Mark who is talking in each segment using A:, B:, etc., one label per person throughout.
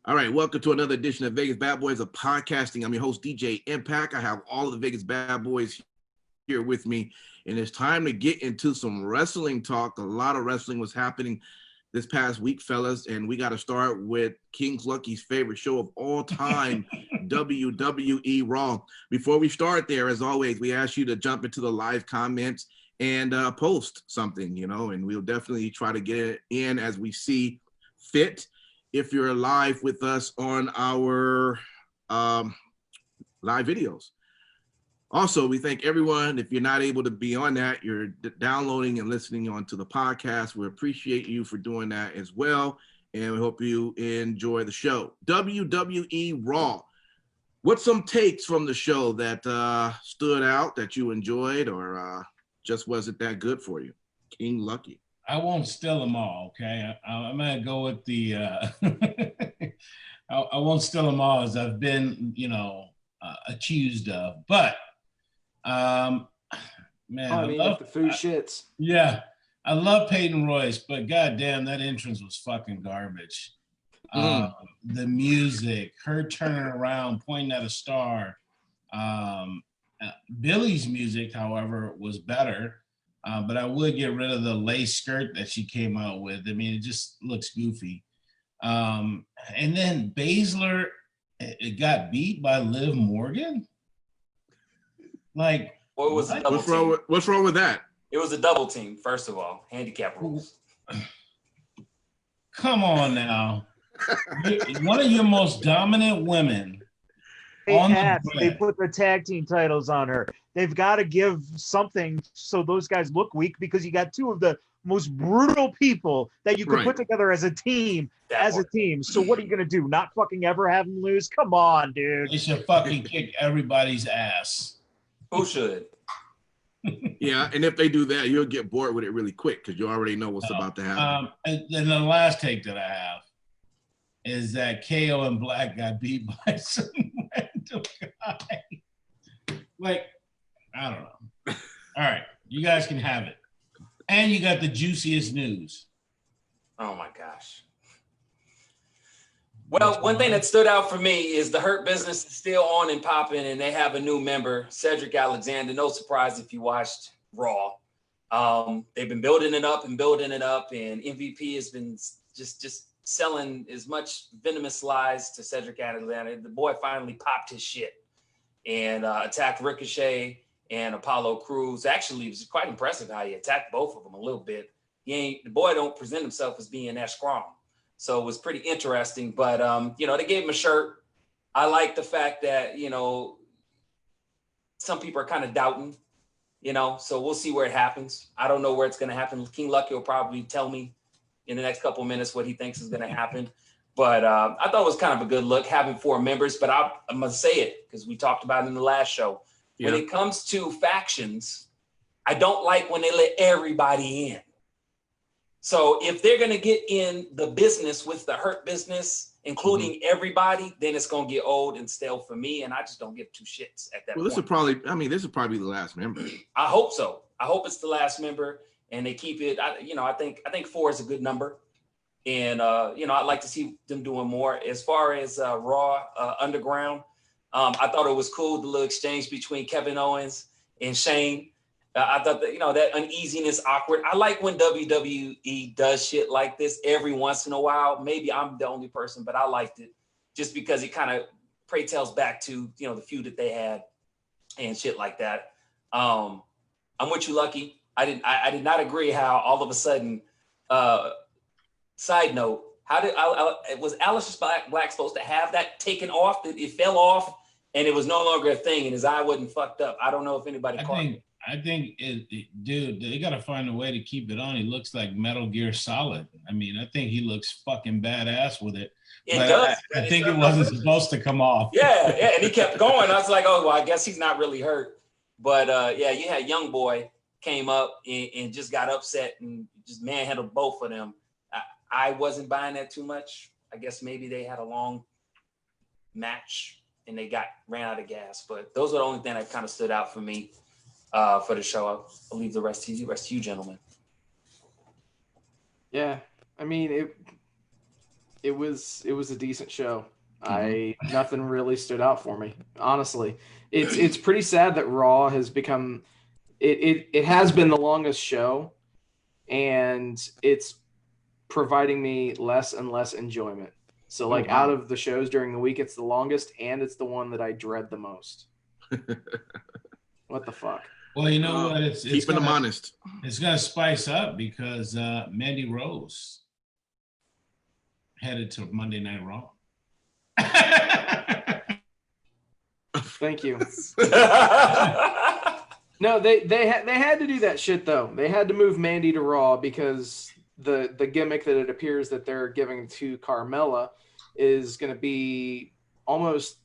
A: All right, welcome to another edition of Vegas Bad Boys of Podcasting. I'm your host, DJ Impact. I have all of the Vegas Bad Boys here with me, and it's time to get into some wrestling talk. A lot of wrestling was happening this past week, fellas, and we got to start with King Lucky's favorite show of all time, WWE Raw. Before we start there, as always, we ask you to jump into the live comments and post something, and we'll definitely try to get it in as we see fit. If you're live with us on our live videos. Also, we thank everyone. If you're not able to be on that, you're downloading and listening onto the podcast. We appreciate you for doing that as well. And we hope you enjoy the show. WWE Raw. What's some takes from the show that stood out that you enjoyed or just wasn't that good for you? King Lucky.
B: I won't steal them all, okay? I'm going to go with the, I won't steal them all as I've been, accused of. But, man,
C: I love the food shits.
B: Yeah, I love Peyton Royce, but goddamn, that entrance was fucking garbage. The music, her turning around, pointing at a star. Billy's music, however, was better. But I would get rid of the lace skirt that she came out with. I mean, it just looks goofy. And then Baszler, it got beat by Liv Morgan. Like,
D: what's
A: wrong with that?
D: It was a double team, first of all. Handicap rules.
B: Come on now. One of your most dominant women.
C: They put the tag team titles on her. They've got to give something so those guys look weak because you got two of the most brutal people that you could put together as a team. So what are you going to do? Not fucking ever have them lose? Come on, dude.
B: They should fucking kick everybody's ass.
D: Who should?
A: Yeah, and if they do that, you'll get bored with it really quick because you already know what's about to happen.
B: And then the last take that I have is that KO and Black got beat by some random guy. Like, I don't know. All right, you guys can have it. And you got the juiciest news.
D: Oh my gosh. Well, one thing that stood out for me is the Hurt Business is still on and popping, and they have a new member, Cedric Alexander. No surprise if you watched Raw. They've been building it up, and MVP has been just selling as much venomous lies to Cedric Alexander. The boy finally popped his shit and attacked Ricochet and Apollo Crews. Actually, it was quite impressive how he attacked both of them a little bit. The boy don't present himself as being that strong. So it was pretty interesting. But, they gave him a shirt. I like the fact that, some people are kind of doubting, so we'll see where it happens. I don't know where it's going to happen. King Lucky will probably tell me in the next couple of minutes what he thinks is going to happen. But I thought it was kind of a good look having 4 members, but I'm going to say it because we talked about it in the last show. Yeah. When it comes to factions, I don't like when they let everybody in. So if they're going to get in the business with the Hurt Business, including everybody, then it's going to get old and stale for me. And I just don't give 2 shits at that point.
A: This will probably be the last member.
D: I hope so. I hope it's the last member. And they keep it, I think 4 is a good number. And, I'd like to see them doing more. As far as Raw Underground, I thought it was cool, the little exchange between Kevin Owens and Shane. I thought that, that uneasiness, awkward. I like when WWE does shit like this every once in a while. Maybe I'm the only person, but I liked it just because it kind of tells back to, the feud that they had and shit like that. I'm with you, Lucky. I did not agree how all of a sudden, side note, was Aleister Black supposed to have that taken off? It fell off and it was no longer a thing and his eye wasn't fucked up. I don't know if anybody caught it.
B: I think, dude, they got to find a way to keep it on. He looks like Metal Gear Solid. I mean, I think he looks fucking badass with it.
D: It does.
B: I think it wasn't supposed to come off.
D: Yeah, and he kept going. I was like, oh, well, I guess he's not really hurt. But, you had Young Boy came up and just got upset and just manhandled both of them. I wasn't buying that too much. I guess maybe they had a long match and they ran out of gas. But those are the only thing that kind of stood out for me. For the show. I'll leave the rest to you, gentlemen.
C: Yeah, I mean,
E: It was a decent show. Nothing really stood out for me, honestly. It's pretty sad that Raw has become it has been the longest show, and it's providing me less and less enjoyment. So like out of the shows during the week, it's the longest, and it's the one that I dread the most. What the fuck?
B: Well, you know what? It's
A: keeping them honest.
B: It's gonna spice up because Mandy Rose headed to Monday Night Raw.
E: Thank you. No, they had to do that shit though. They had to move Mandy to Raw because the gimmick that it appears that they're giving to Carmella is going to be almost,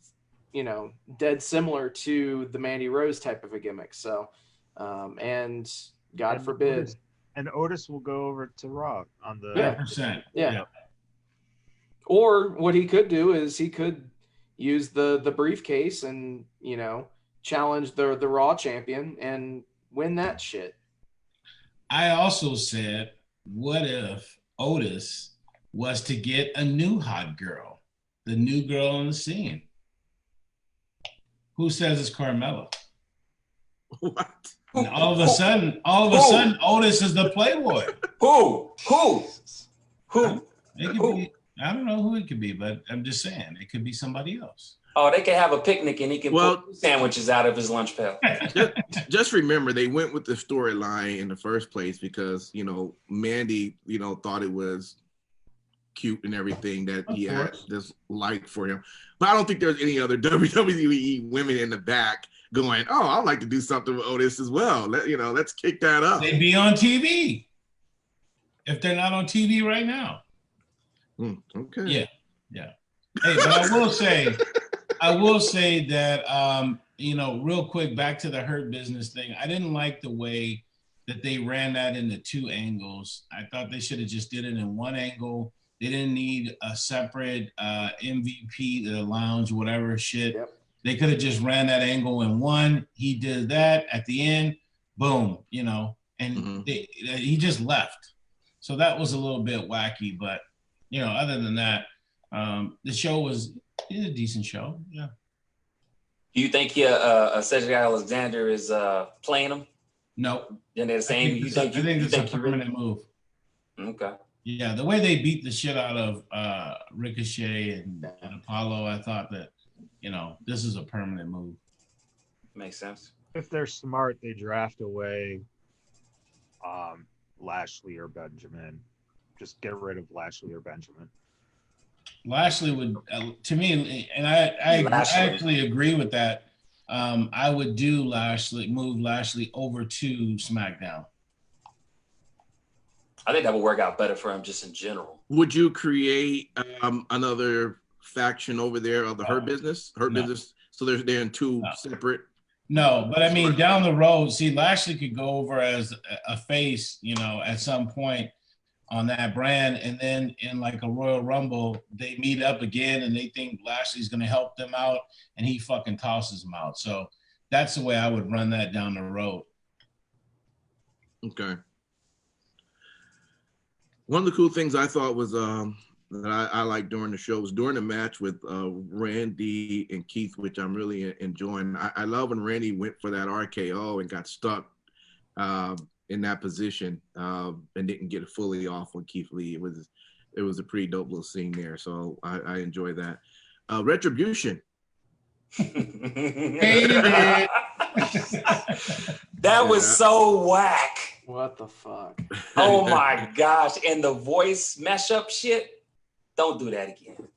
E: dead similar to the Mandy Rose type of a gimmick. So, and God forbid.
C: Otis will go over to Raw on the
B: 100%.
E: Yeah. Or what he could do is he could use the briefcase and, challenge the Raw champion and win that shit.
B: I also said, what if Otis was to get a new hot girl, the new girl on the scene? Who says it's Carmella?
A: What?
B: And all of a sudden, Otis is the Playboy.
D: Who?
B: It could be. I don't know who it could be, but I'm just saying it could be somebody else.
D: Oh, they could have a picnic and he can pull sandwiches out of his lunch pail.
A: Just remember, they went with the storyline in the first place because, Mandy, thought it was cute and everything that he had this like for him. But I don't think there's any other WWE women in the back going, oh, I'd like to do something with Otis as well. Let's kick that up.
B: They'd be on TV if they're not on TV right now.
A: Okay.
B: Yeah. Hey, but I will say that, real quick, back to the Hurt Business thing. I didn't like the way that they ran that into two angles. I thought they should have just did it in one angle. They didn't need a separate MVP, the lounge, whatever shit. Yep. They could have just ran that angle in one. He did that at the end, boom, and he just left. So that was a little bit wacky, but other than that, the show was a decent show. Yeah.
D: Do you think Cedric Alexander is playing him?
B: No.
D: Then they're the same.
B: I think it's a permanent move.
D: Okay.
B: Yeah, the way they beat the shit out of Ricochet and Apollo, I thought that, this is a permanent move.
D: Makes sense.
C: If they're smart, they draft away Lashley or Benjamin. Just get rid of Lashley or Benjamin.
B: Lashley would, to me, and I actually agree with that. I would move Lashley over to SmackDown.
D: I think that would work out better for him just in general.
A: Would you create another faction over there of the Hurt Business? Business. So they're in two separate.
B: No, but I mean, down the road, see, Lashley could go over as a face, at some point on that brand, and then in like a Royal Rumble, they meet up again and they think Lashley's going to help them out, and he fucking tosses them out. So that's the way I would run that down the road.
A: Okay. One of the cool things I thought was that I liked during the show was during the match with Randy and Keith, which I'm really enjoying. I love when Randy went for that RKO and got stuck in that position and didn't get it fully off on Keith Lee. It was a pretty dope little scene there, so I enjoy that. Retribution.
D: That was so whack.
E: What the fuck?
D: Oh my gosh. And the voice mashup shit, don't do that again.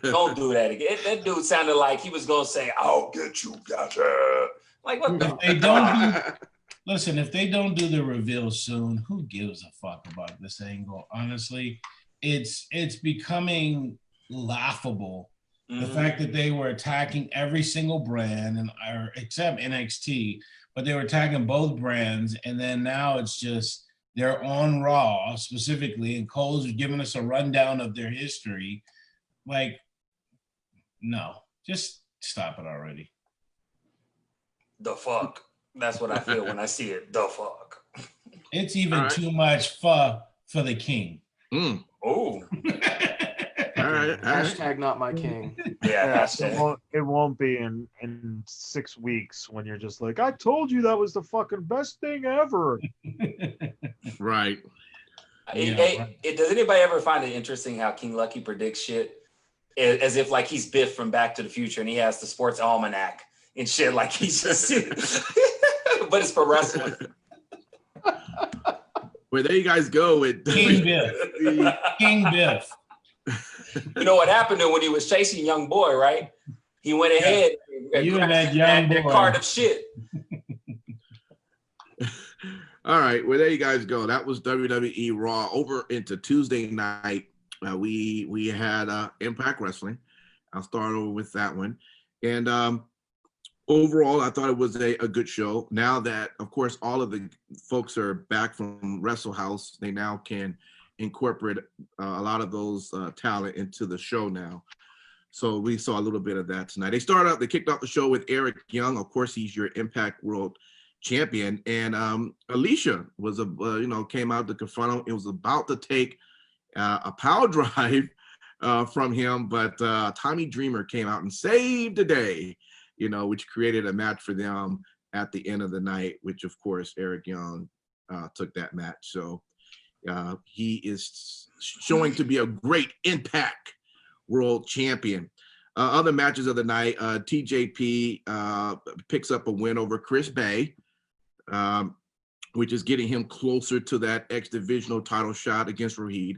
D: Don't do that again. That dude sounded like he was going to say, I'll get you, gotcha. Like, what the
B: Listen, if they don't do the reveal soon, who gives a fuck about this angle? Honestly, it's becoming laughable. Mm-hmm. The fact that they were attacking every single brand, except NXT, but they were attacking both brands, and then now it's just they're on Raw specifically, and Cole's giving us a rundown of their history. Like, no, just stop it already.
D: The fuck. That's what I feel when I see it. The fuck.
B: It's even too much for the king.
A: Mm.
D: Oh.
A: right.
E: Hashtag not my king.
D: Yeah,
C: it won't be in 6 weeks when you're just like, I told you that was the fucking best thing ever.
A: Right.
D: Does anybody ever find it interesting how King Lucky predicts shit as if like he's Biff from Back to the Future and he has the sports almanac and shit, like he's just but it's for wrestling.
A: Well, there you guys go with
B: King Biff. King Biff.
D: You know what happened to him when he was chasing Young Boy, right? He went ahead and
B: You and that young boy.
D: card of shit.
A: All right, well, there you guys go. That was WWE Raw. Over into Tuesday night, we had Impact Wrestling. I'll start over with that one. And overall, I thought it was a good show. Now that, of course, all of the folks are back from Wrestle House, they now can incorporate a lot of those talent into the show now. So we saw a little bit of that tonight. They kicked off the show with Eric Young. Of course, he's your Impact World Champion. And Alicia was came out to confront him. It was about to take a power drive from him, but Tommy Dreamer came out and saved the day, which created a match for them at the end of the night, which of course Eric Young took that match. So he is showing to be a great Impact World Champion. Other matches of the night, TJP picks up a win over Chris Bay, which is getting him closer to that X-Divisional title shot against Raheed.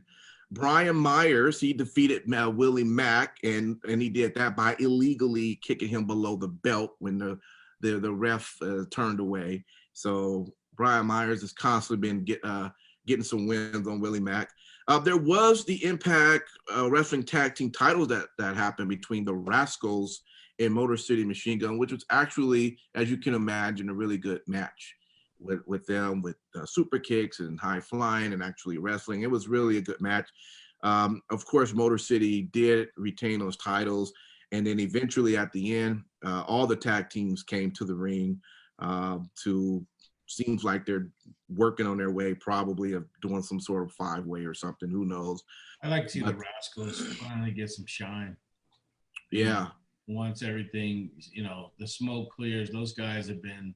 A: Brian Myers, he defeated Willie Mack, and he did that by illegally kicking him below the belt when the ref turned away. So Brian Myers has constantly been getting some wins on Willie Mack. There was the Impact Wrestling Tag Team titles that happened between the Rascals and Motor City Machine Gun, which was actually, as you can imagine, a really good match with them, with super kicks and high flying and actually wrestling. It was really a good match. Of course, Motor City did retain those titles. And then eventually at the end, all the tag teams came to the ring seems like they're working on their way, probably of doing some sort of 5-way or something. Who knows?
B: I like to see the Rascals finally get some shine.
A: Yeah.
B: Once everything, the smoke clears, those guys have been,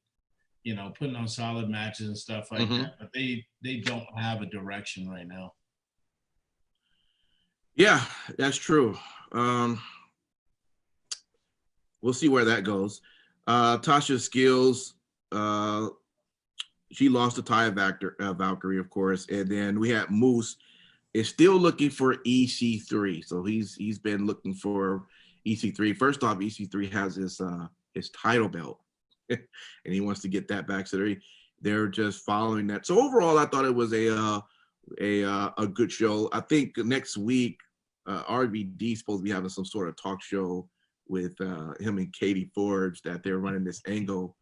B: putting on solid matches and stuff like that, but they don't have a direction right now.
A: Yeah, that's true. We'll see where that goes. Tasha Skills, she lost to Ty Valkyrie, of course, and then we had Moose is still looking for EC3. So he's been looking for EC3. First off, EC3 has his title belt, and he wants to get that back. So they're just following that. So overall, I thought it was a good show. I think next week, RVD is supposed to be having some sort of talk show with him and Katie Forbes, that they're running this angle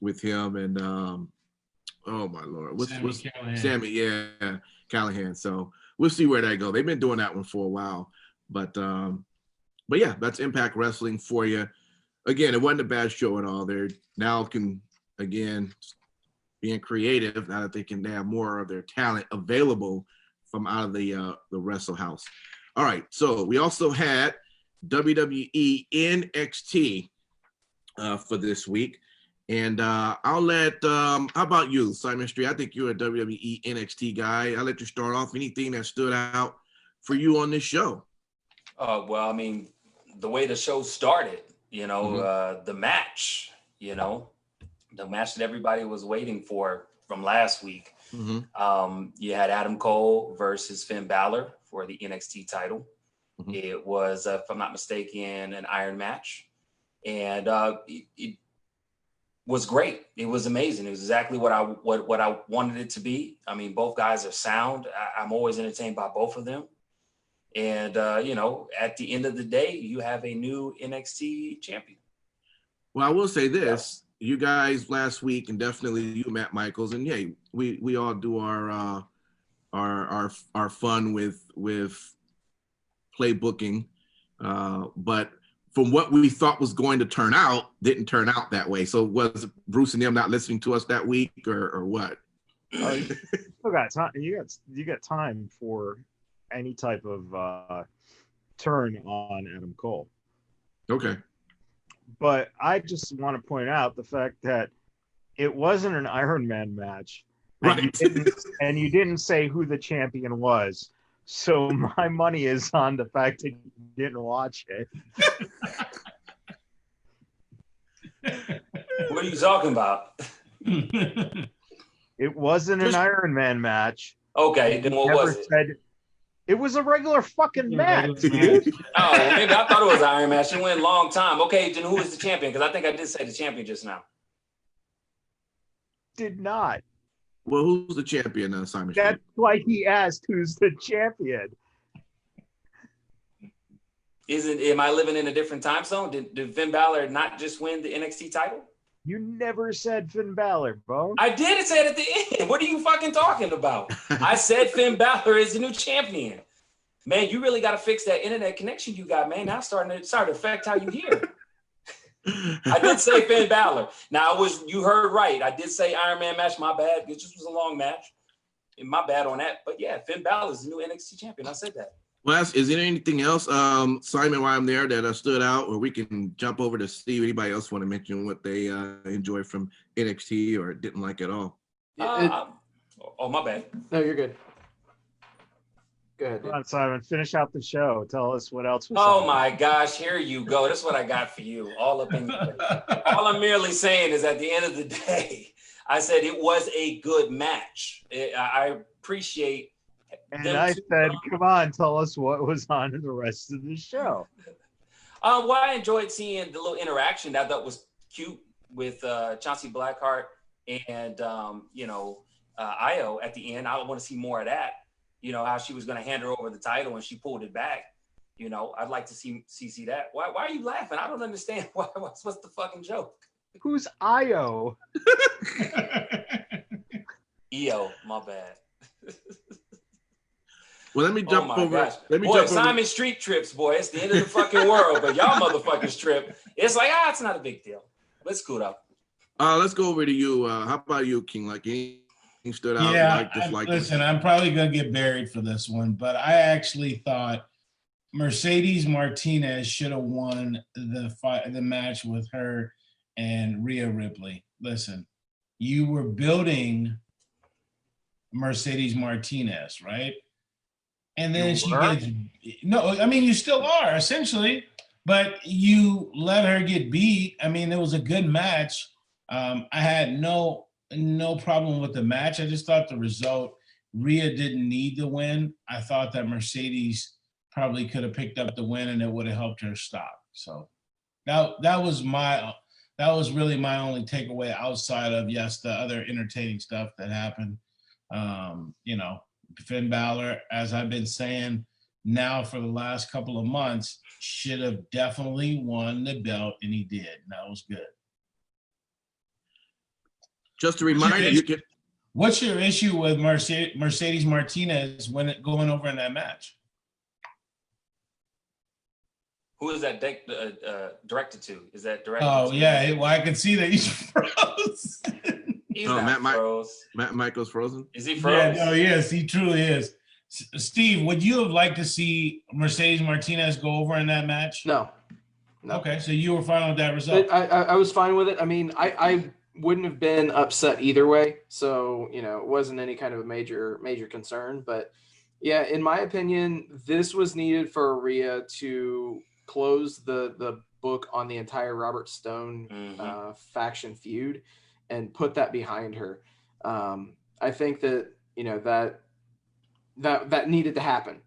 A: with him and oh my Lord, what's Sammy? Yeah, Callahan. So we'll see where that goes. They've been doing that one for a while, but yeah, that's Impact Wrestling for you. Again, it wasn't a bad show at all. They're now can again being creative now that they have more of their talent available from out of the Wrestle House. All right, so we also had WWE NXT for this week. And I'll let, how about you, Simon Street? I think you're a WWE NXT guy. I'll let you start off. Anything that stood out for you on this show?
D: Well, I mean, the way the show started, the match, the match that everybody was waiting for from last week. You had Adam Cole versus Finn Balor for the NXT title. It was, if I'm not mistaken, an iron match. And it was great. It was amazing. It was exactly what I wanted it to be. I mean, both guys are sound. I'm always entertained by both of them. And, at the end of the day, you have a new NXT champion. Well,
A: I will say this. You guys last week, and definitely you, Matt Michaels, and yeah, we all do our fun with play booking, but from what we thought was going to turn out, didn't turn out that way. So was Bruce and them not listening to us that week, or what?
C: You still got time. You got time for any type of turn on Adam Cole.
A: Okay.
C: But I just want to point out the fact that it wasn't an Iron Man match.
A: Right.
C: And you didn't say who the champion was. So my money is on the fact that you didn't watch it.
D: What are you talking about?
C: It wasn't an Iron Man match.
D: Okay, then what was it?
C: It was a regular fucking match, dude.
D: Oh, maybe I thought it was an Iron match. It went a long time. Okay, then who was the champion? Because I think I did say the champion just now.
C: Did not.
A: Well, who's the champion, Simon?
C: That's why he asked who's the champion.
D: Am I living in a different time zone? Did Finn Balor not just win the NXT title?
C: You never said Finn Balor, bro.
D: I did say it at the end. What are you fucking talking about? I said Finn Balor is the new champion. Man, you really got to fix that internet connection you got, man. Now it's starting to affect how you hear. I did say Finn Balor. Now you heard right. I did say Iron Man match. My bad. It just was a long match. My bad on that. But yeah, Finn Balor is the new NXT champion. I said that.
A: Well, is there anything else, Simon, while I'm there that stood out, or we can jump over to Steve? Anybody else want to mention what they enjoyed from NXT or didn't like at all?
D: Oh, my bad.
E: No, you're good. Go ahead.
C: Come on, Simon. Finish out the show. Tell us what else was
D: Oh
C: on.
D: my gosh, here you go. That's what I got for you. All I'm merely saying is at the end of the day, I said it was a good match. I appreciate.
C: And I said, come on, tell us what was on in the rest of the show.
D: Well, I enjoyed seeing the little interaction that I thought was cute with Chauncey Blackheart and, Io at the end. I want to see more of that. You know, how she was going to hand her over the title and she pulled it back. You know, I'd like to see that. Why are you laughing? I don't understand. What's the fucking joke?
C: Who's Io?
D: Io, my bad.
A: Well, let me jump over.
D: Gosh. Simon Street trips, boy. It's the end of the fucking world, but y'all motherfuckers trip. It's like, it's not a big deal. Let's scoot up.
A: Let's go over to you. How about you, King? Like, anything stood out?
B: Yeah, listen, I'm probably going to get buried for this one, but I actually thought Mercedes Martinez should have won the match with her and Rhea Ripley. Listen, you were building Mercedes Martinez, right? And then you still are essentially, but you let her get beat. I mean, it was a good match. I had no problem with the match. I just thought the result, Rhea didn't need the win. I thought that Mercedes probably could have picked up the win and it would have helped her stop. So that was really my only takeaway outside of, yes, the other entertaining stuff that happened. Finn Balor, as I've been saying now for the last couple of months, should have definitely won the belt, and he did. And that was good.
A: Just a reminder,
B: what's your issue with Mercedes Martinez going over in that match?
D: Who is that directed to? Is that directed?
B: Oh, yeah. Well, I can see that he's frozen.
D: He's not froze.
A: Matt Michael's frozen?
D: Is he frozen?
B: Yeah, no, yes, he truly is. Steve, would you have liked to see Mercedes Martinez go over in that match?
E: No.
B: Okay, so you were fine with that result.
E: I was fine with it. I mean, I wouldn't have been upset either way. So, it wasn't any kind of a major concern. But, yeah, in my opinion, this was needed for Rhea to close the book on the entire Robert Stone faction feud and put that behind her. I think that, that needed to happen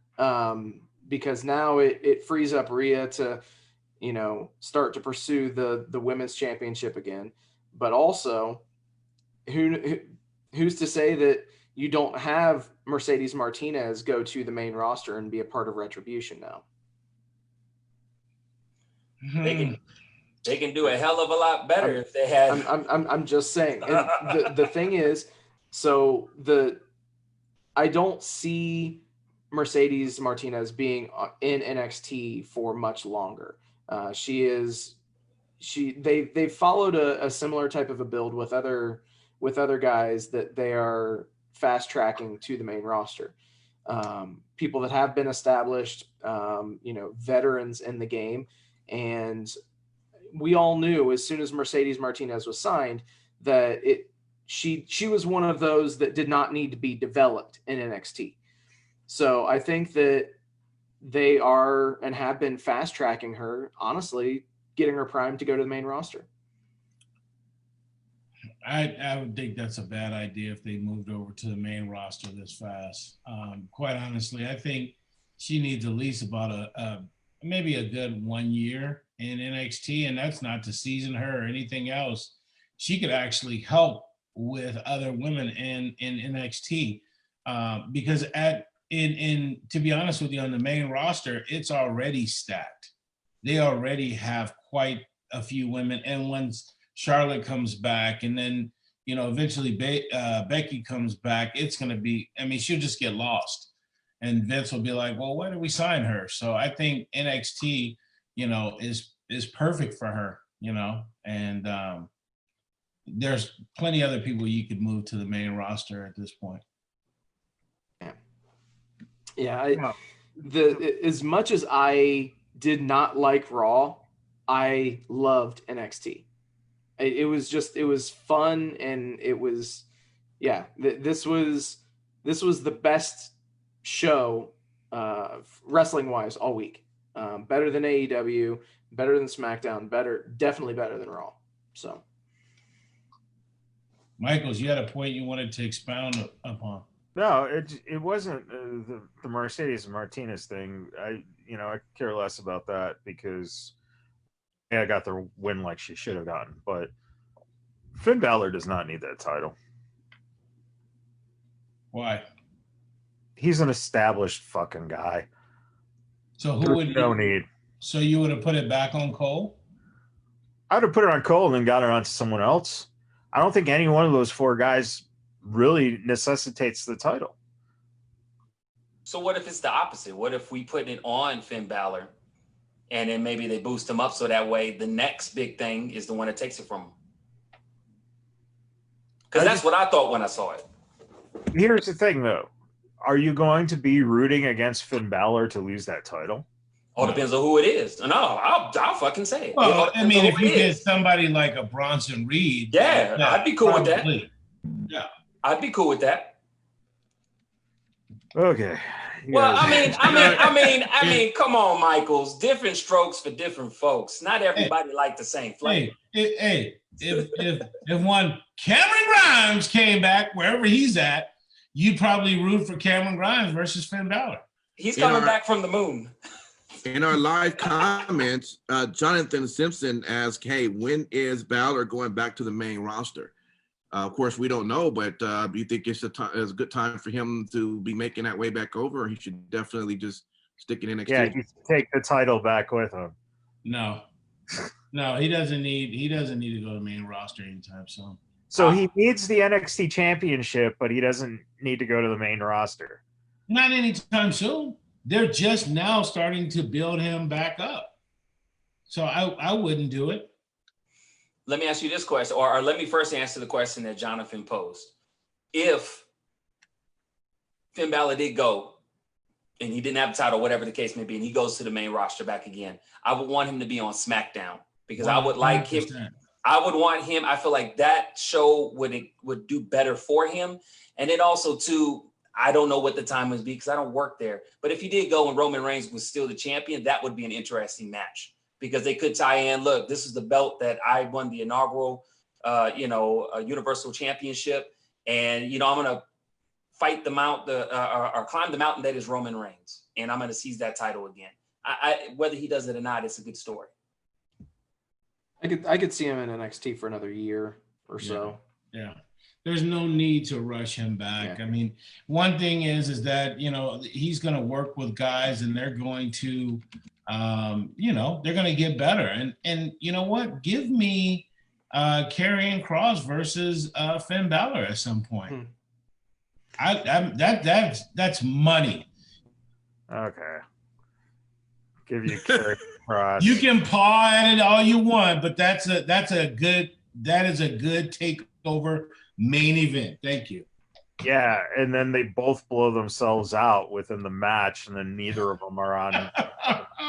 E: because now it frees up Rhea to, start to pursue the women's championship again. But also, who's to say that you don't have Mercedes Martinez go to the main roster and be a part of Retribution now?
D: They can do a hell of a lot better if they had.
E: I'm just saying. And the thing is, I don't see Mercedes Martinez being in NXT for much longer. They've followed a similar type of a build with other guys that they are fast tracking to the main roster. people that have been established, veterans in the game. And we all knew as soon as Mercedes Martinez was signed that she was one of those that did not need to be developed in NXT. So I think that they are and have been fast tracking her, honestly, getting her primed to go to the main roster.
B: I would think that's a bad idea if they moved over to the main roster this fast. Quite honestly, I think she needs at least about maybe a good 1 year in NXT, and that's not to season her or anything else. She could actually help with other women in NXT because to be honest with you, on the main roster, it's already stacked. They already have quite a few women, and once Charlotte comes back, and then eventually Becky comes back, it's going to be. I mean, she'll just get lost, and Vince will be like, "Well, why did we sign her?" So I think NXT, is perfect for her. And there's plenty other people you could move to the main roster at this point.
E: Yeah. As much as I did not like Raw, I loved NXT. It was fun, and it was, this was the best show wrestling wise all week. Better than AEW, better than SmackDown, definitely better than Raw. So,
B: Michaels, you had a point you wanted to expound upon.
C: No, it wasn't the Mercedes Martinez thing. I care less about that because I got the win like she should have gotten. But Finn Balor does not need that title.
B: Why?
C: He's an established fucking guy.
B: So who would
C: no need?
B: So you would have put it back on Cole?
C: I would have put it on Cole and then got it onto someone else. I don't think any one of those four guys really necessitates the title.
D: So what if it's the opposite? What if we put it on Finn Balor and then maybe they boost him up so that way the next big thing is the one that takes it from him? Because that's what I thought when I saw it.
C: Here's the thing, though. Are you going to be rooting against Finn Balor to lose that title?
D: All depends on who it is. No, I'll fucking say it.
B: Well, I mean, if you get somebody like a Bronson Reed,
D: I'd be cool
B: probably.
D: with that.
B: Yeah,
D: I'd be cool with that.
C: Okay.
D: Well, I mean, come on, Michaels. Different strokes for different folks. Not everybody like the same flavor.
B: If one Cameron Grimes came back wherever he's at, you'd probably root for Cameron Grimes versus Finn Balor.
D: He's coming back from the moon.
A: In our live comments, Jonathan Simpson asked, "Hey, when is Balor going back to the main roster?" Of course, we don't know, but do you think it's a good time for him to be making that way back over, or he should definitely just stick it in NXT?
C: Yeah, he take the title back with him.
B: No, he doesn't need to go to the main roster anytime soon.
C: So he needs the NXT championship, but he doesn't need to go to the main roster.
B: Not anytime soon. They're just now starting to build him back up. So I wouldn't do it.
D: Let me ask you this question, or let me first answer the question that Jonathan posed. If Finn Balor did go and he didn't have the title, whatever the case may be, and he goes to the main roster back again, I would want him to be on SmackDown because 100%. I would like him. I would want him. I feel like that show would do better for him. And then also, too, I don't know what the time would be because I don't work there. But if he did go and Roman Reigns was still the champion, that would be an interesting match because they could tie in, look, this is the belt that I won the inaugural, Universal Championship. And, I'm going to fight the mount, or climb the mountain that is Roman Reigns. And I'm going to seize that title again. Whether he does it or not, it's a good story.
E: I could see him in NXT for another year or so.
B: Yeah. There's no need to rush him back. Yeah. I mean, one thing is that, he's going to work with guys and they're going to, they're going to get better. And you know what? Give me Karrion Kross versus Finn Balor at some point. That's money.
C: Okay. Give you Karrion Kross.
B: You can paw at it all you want, but that is a good takeover main event. Thank you.
C: Yeah, and then they both blow themselves out within the match, and then neither of them are on the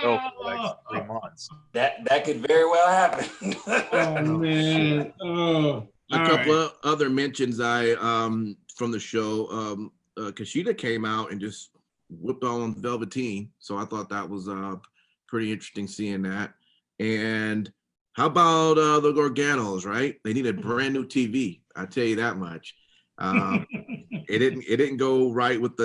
C: show for the next 3 months.
D: That could very well happen.
B: Oh man! Oh,
A: a couple of other mentions I from the show. Kushida came out and just whipped on Velveteen, so I thought that was pretty interesting seeing that. And how about the Garganos? Right, they need a brand new TV. I tell you that much. It didn't go right with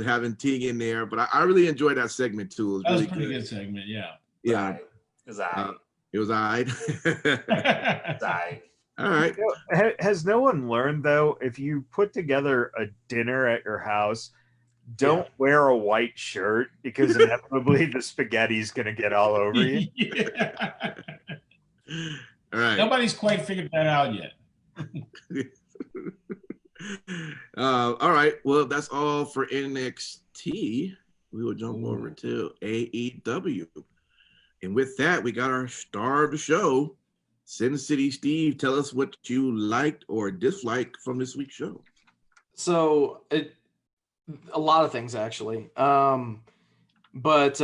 A: having Teague in there, but I really enjoyed that segment too. It was really
B: a pretty good segment, yeah.
A: Yeah,
D: it was all right.
A: It was all right.
D: It's all right.
A: All right.
C: You know, has no one learned though, if you put together a dinner at your house, don't wear a white shirt because inevitably the spaghetti's gonna get all over you.
B: Yeah.
A: All right.
B: Nobody's quite figured that out yet.
A: All right. Well, that's all for NXT. We will jump over to AEW. And with that, we got our star of the show, Sin City Steve. Tell us what you liked or disliked from this week's show.
E: So, a lot of things actually. But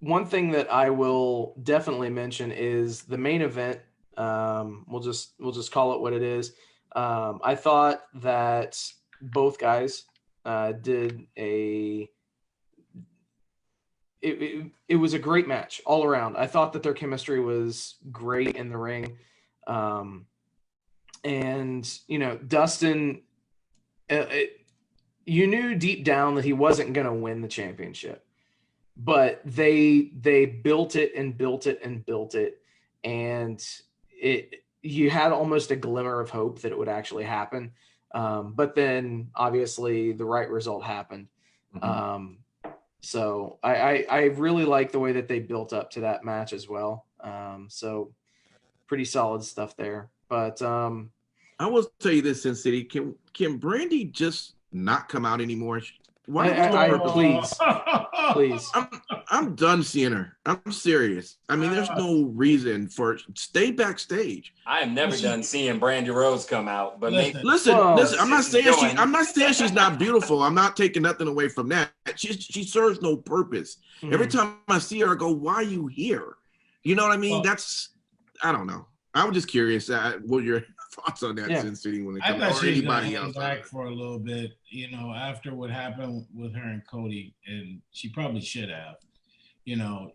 E: one thing that I will definitely mention is the main event. We'll just call it what it is. I thought that both guys did it was a great match all around. I thought that their chemistry was great in the ring. And, you know, Dustin, you knew deep down that he wasn't going to win the championship, but they built it and built it and built it. And you had almost a glimmer of hope that it would actually happen. But then obviously the right result happened. Mm-hmm. So I really like the way that they built up to that match as well. So pretty solid stuff there. But
A: I will tell you this, Sin City, can Brandy just not come out anymore?
E: Please.
A: I'm done seeing her. I'm serious. I mean, there's no reason for stay backstage.
D: I am never done seeing Brandy Rose come out. But
A: listen. I'm not saying she's not beautiful. I'm not taking nothing away from that. She serves no purpose. Every time I see her, I go, "Why are you here?" You know what I mean? I don't know. I was just curious. What your thoughts on that, Sin City, when it comes to anybody else?
B: Back for a little bit, you know, after what happened with her and Cody, and she probably should have, you know,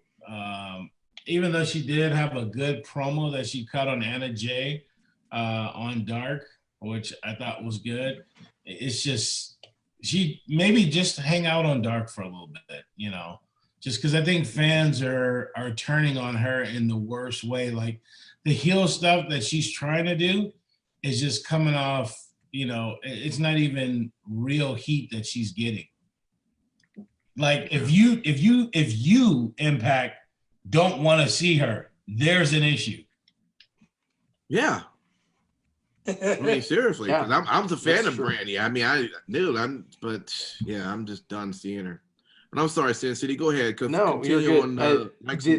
B: even though she did have a good promo that she cut on Anna Jay on Dark, which I thought was good. It's just she maybe just hang out on Dark for a little bit, you know, just because I think fans are turning on her in the worst way. Like the heel stuff that she's trying to do is just coming off, you know, it's not even real heat that she's getting. Like if you Impact don't want to see her, there's an issue.
A: Yeah. I mean, seriously, because I'm the fan of Brandy. I mean, I'm just done seeing her. But I'm sorry, Sin City. Go ahead.
E: No, you're good.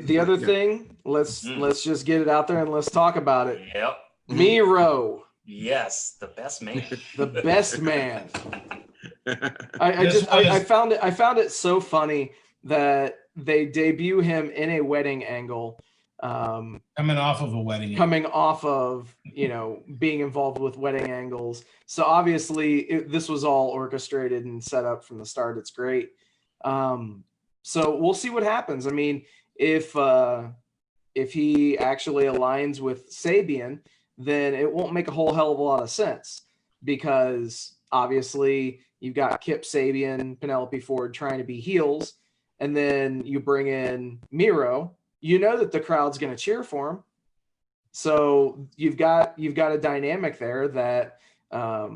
E: The other thing, let's just get it out there and let's talk about it.
D: Yep.
E: Miro.
D: Yes, the best man.
E: The best man. I found it so funny that they debut him in a wedding angle.
B: Coming off of, you know, being involved with wedding angles. So obviously this was all orchestrated and set up from the start. It's great. So we'll see what happens. I mean, if he actually aligns with Sabian, then it won't make a whole hell of a lot of sense, because obviously you've got Kip Sabian, Penelope Ford trying to be heels, and then you bring in Miro. You know that the crowd's going to cheer for him. So you've got a dynamic there that I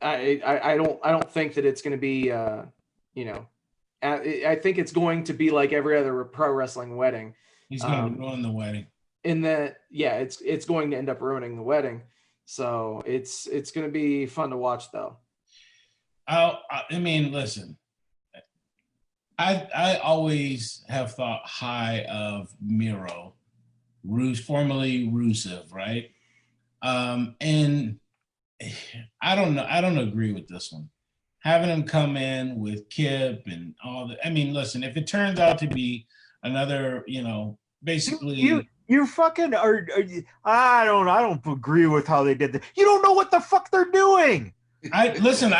B: don't think that it's going to be you know, I think it's going to be like every other pro wrestling wedding. He's going to ruin the wedding.
E: In that, it's going to end up ruining the wedding. So it's going to be fun to watch, though.
B: I mean, listen, I always have thought high of Miro, formerly Rusev, right? And I don't know. I don't agree with this one. Having him come in with Kip and all that. I mean, listen, if it turns out to be another, basically.
C: You fucking I don't agree with how they did that. You don't know what the fuck they're doing.
B: I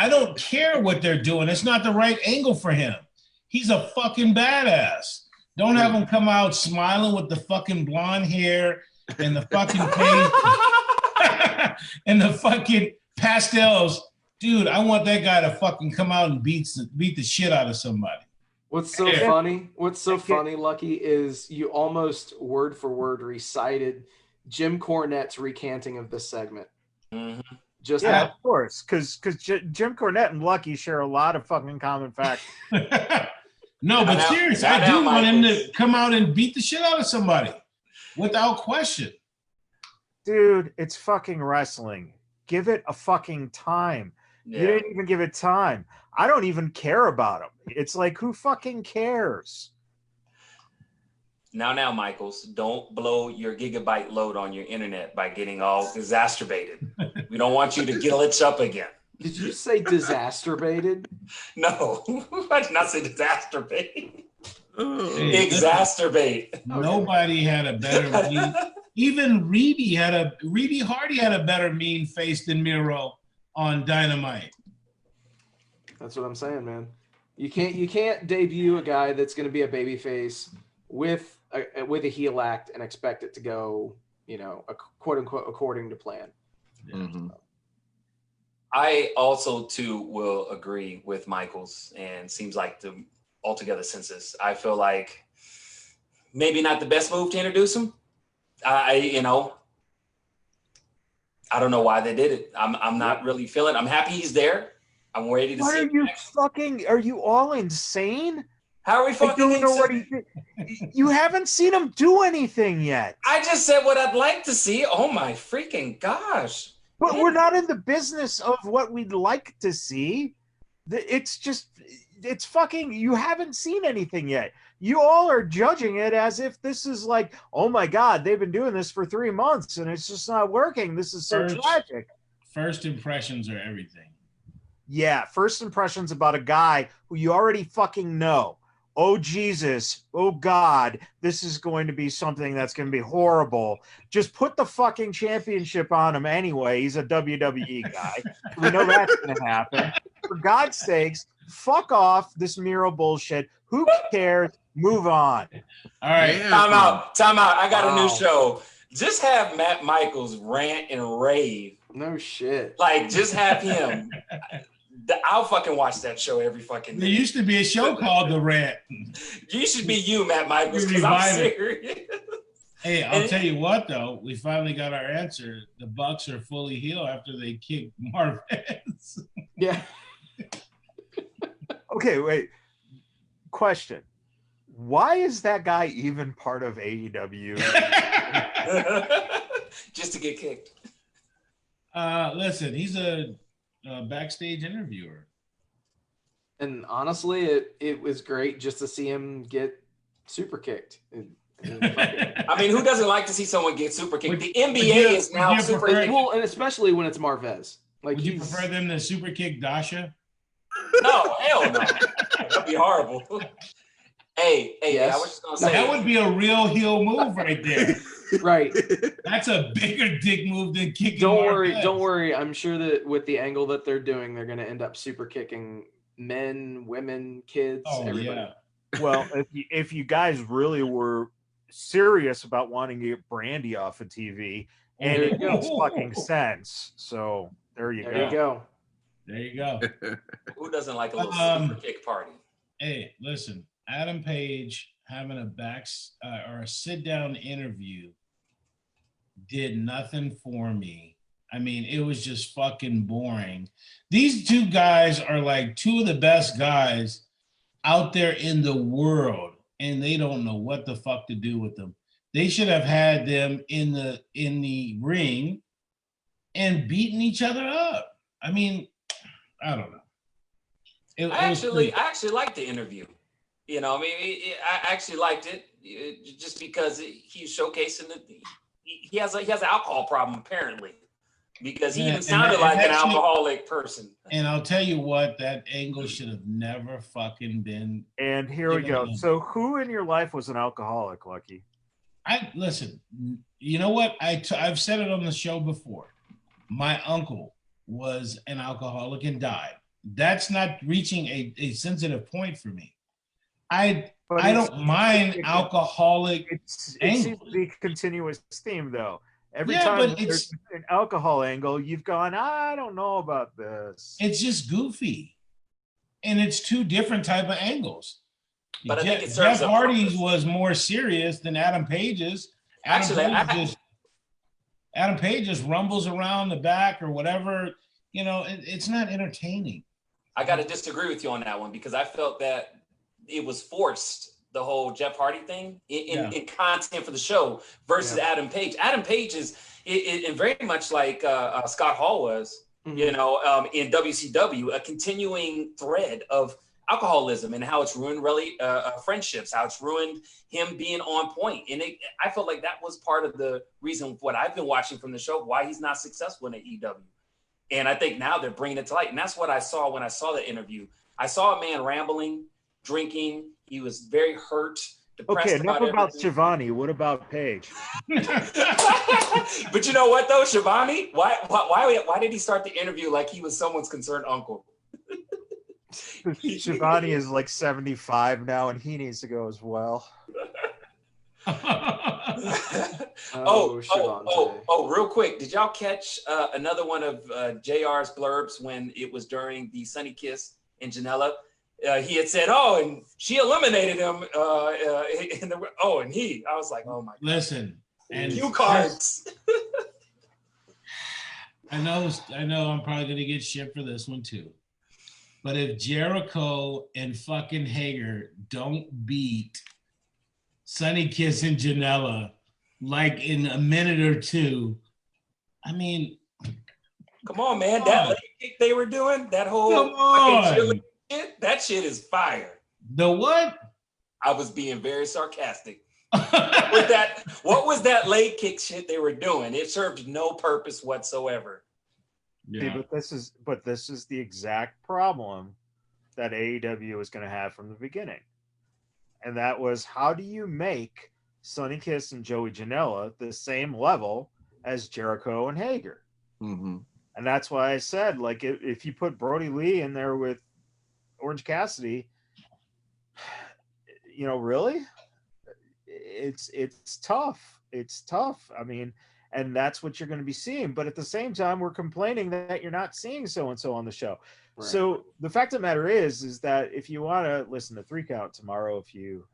B: don't care what they're doing. It's not the right angle for him. He's a fucking badass. Don't have him come out smiling with the fucking blonde hair and the fucking face and the fucking pastels. Dude, I want that guy to fucking come out and beat the shit out of somebody.
E: What's so funny, Lucky, is you almost word for word recited Jim Cornette's recanting of this segment.
D: Mm-hmm.
C: Of course, because Jim Cornette and Lucky share a lot of fucking common facts.
B: No, but seriously, I do want him to come out and beat the shit out of somebody, without question.
C: Dude, it's fucking wrestling. Give it a fucking time. Yeah. You didn't even give it time. I don't even care about him. It's like, who fucking cares?
D: Now, Michaels, don't blow your gigabyte load on your internet by getting all exacerbated. We don't want you to glitch up again.
E: Did you say disastrobated?
D: No, I did not say disastrobated. Exacerbate.
B: Nobody had a better mean. Even Reedy Hardy had a better mean face than Miro on Dynamite.
E: That's what I'm saying, man. You can't debut a guy that's going to be a babyface with a heel act and expect it to go, quote unquote, according to plan.
A: Mm-hmm.
D: I also too will agree with Michaels, and seems like the altogether census. I feel like maybe not the best move to introduce him. I don't know why they did it. I'm not really feeling it. I'm happy he's there. I'm ready to see.
C: Are you all insane?
D: How are we fucking
C: I don't know what you haven't seen him do anything yet.
D: I just said what I'd like to see. Oh my freaking gosh.
C: But we're not in the business of what we'd like to see. It's fucking, you haven't seen anything yet. You all are judging it as if this is like, oh my God, they've been doing this for 3 months and it's just not working. This is so tragic.
B: First impressions are everything.
C: Yeah, first impressions about a guy who you already fucking know. Oh, Jesus. Oh, God. This is going to be something that's going to be horrible. Just put the fucking championship on him anyway. He's a WWE guy. We know that's going to happen. For God's sakes, fuck off this Miro bullshit. Who cares? Move on.
B: All right.
D: Time out. I got a new show. Just have Matt Michaels rant and rave.
E: No shit.
D: Like, just have him. I'll fucking watch that show every fucking day.
B: There used to be a show called The Rant.
D: You should be you, Matt Michaels, because I'm serious.
B: Hey, I'll tell you what, though. We finally got our answer. The Bucks are fully healed after they kicked Marvez.
E: Yeah.
C: Okay, wait. Question. Why is that guy even part of AEW?
D: Just to get kicked.
B: Listen, he's a backstage interviewer.
E: And honestly, it was great just to see him get super kicked.
D: I mean, who doesn't like to see someone get super kicked? The NBA is now super kicked.
E: Well, and especially when it's Marvez. Like,
B: would you prefer them to super kick Dasha?
D: No, hell no. That'd be horrible. Hey, yes. I was just gonna say
B: that would be a real heel move right there.
E: Right.
B: That's a bigger dick move than kicking.
E: Don't worry. I'm sure that with the angle that they're doing, they're going to end up super kicking men, women, kids, everybody. Yeah.
C: Well, if you guys really were serious about wanting to get Brandy off of TV, and it makes fucking sense. So there you go.
B: There you go.
D: Who doesn't like a little super kick party?
B: Hey, listen, Adam Page having a sit-down interview did nothing for me. I mean, it was just fucking boring. These two guys are like two of the best guys out there in the world, and they don't know what the fuck to do with them. They should have had them in the ring and beating each other up. I mean, I don't know.
D: I actually liked the interview. You know, I mean, I actually liked it just because he's showcasing that he has an alcohol problem apparently. Because he even sounded like an alcoholic person.
B: And I'll tell you what, that angle should have never fucking been.
C: And here we go. So who in your life was an alcoholic, Lucky?
B: Listen, you know what? I've said it on the show before. My uncle was an alcoholic and died. That's not reaching a sensitive point for me. I don't mind alcoholic.
C: It seems to be a continuous theme, though. Every time there's an alcohol angle, you've gone, I don't know about this.
B: It's just goofy. And it's two different type of angles.
D: But I think it serves
B: Jeff Hardy's was more serious than Adam Page's. Adam Page just rumbles around the back or whatever. You know, it's not entertaining.
D: I got to disagree with you on that one because I felt that it was forced, the whole Jeff Hardy thing in content for the show versus Adam Page. Adam Page is very much like Scott Hall was, you know, in WCW, a continuing thread of alcoholism and how it's ruined really friendships, how it's ruined him being on point. And I felt like that was part of the reason what I've been watching from the show, why he's not successful in AEW. And I think now they're bringing it to light. And that's what I saw when I saw the interview. I saw a man rambling, drinking. He was very hurt, depressed.
C: Okay, enough about Shivani. What about Paige?
D: But you know what, though, Shivani? Why did he start the interview like he was someone's concerned uncle?
C: Shivani is like 75 now, and he needs to go as well.
D: Real quick, did y'all catch another one of JR's blurbs when it was during the Sunny Kiss in Janela? He had said, and she eliminated him. I was like, oh my God.
B: Listen, and
D: cue cards.
B: I know I'm probably going to get shit for this one too. But if Jericho and fucking Hager don't beat Sunny Kiss and Janela like in a minute or two, I mean,
D: come on, man. That leg kick they were doing, that whole fucking shit, that shit is fire.
B: The what?
D: I was being very sarcastic. What was that leg kick shit they were doing? It served no purpose whatsoever.
C: Yeah. See, but this is the exact problem that AEW is going to have from the beginning. And that was, how do you make Sunny Kiss and Joey Janela the same level as Jericho and Hager?
A: Mm-hmm.
C: And that's why I said, like, if you put Brody Lee in there with Orange Cassidy, you know, really? It's tough. It's tough. I mean, and that's what you're going to be seeing. But at the same time, we're complaining that you're not seeing so-and-so on the show. Right. So the fact of the matter is that if you want to listen to 3 Count tomorrow, if you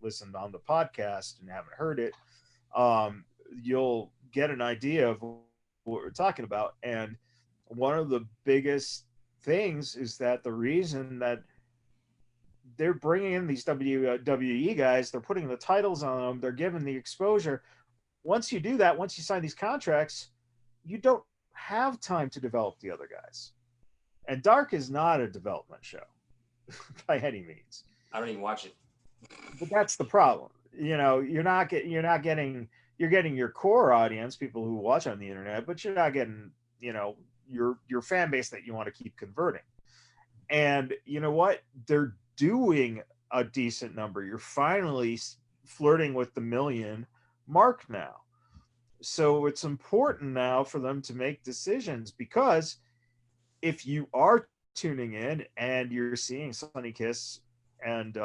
C: listened on the podcast and haven't heard it, you'll get an idea of what we're talking about. And one of the biggest things is that the reason that they're bringing in these WWE guys, they're putting the titles on them, they're giving the exposure. Once you do that, once you sign these contracts, you don't have time to develop the other guys. And Dark is not a development show by any means.
D: I don't even watch it.
C: But that's the problem. You know, you're getting your core audience, people who watch on the internet, but you're not getting, you know, your fan base that you want to keep converting. And you know what? They're doing a decent number. You're finally flirting with the 1 million mark now. So it's important now for them to make decisions, because if you are tuning in and you're seeing Sunny Kiss and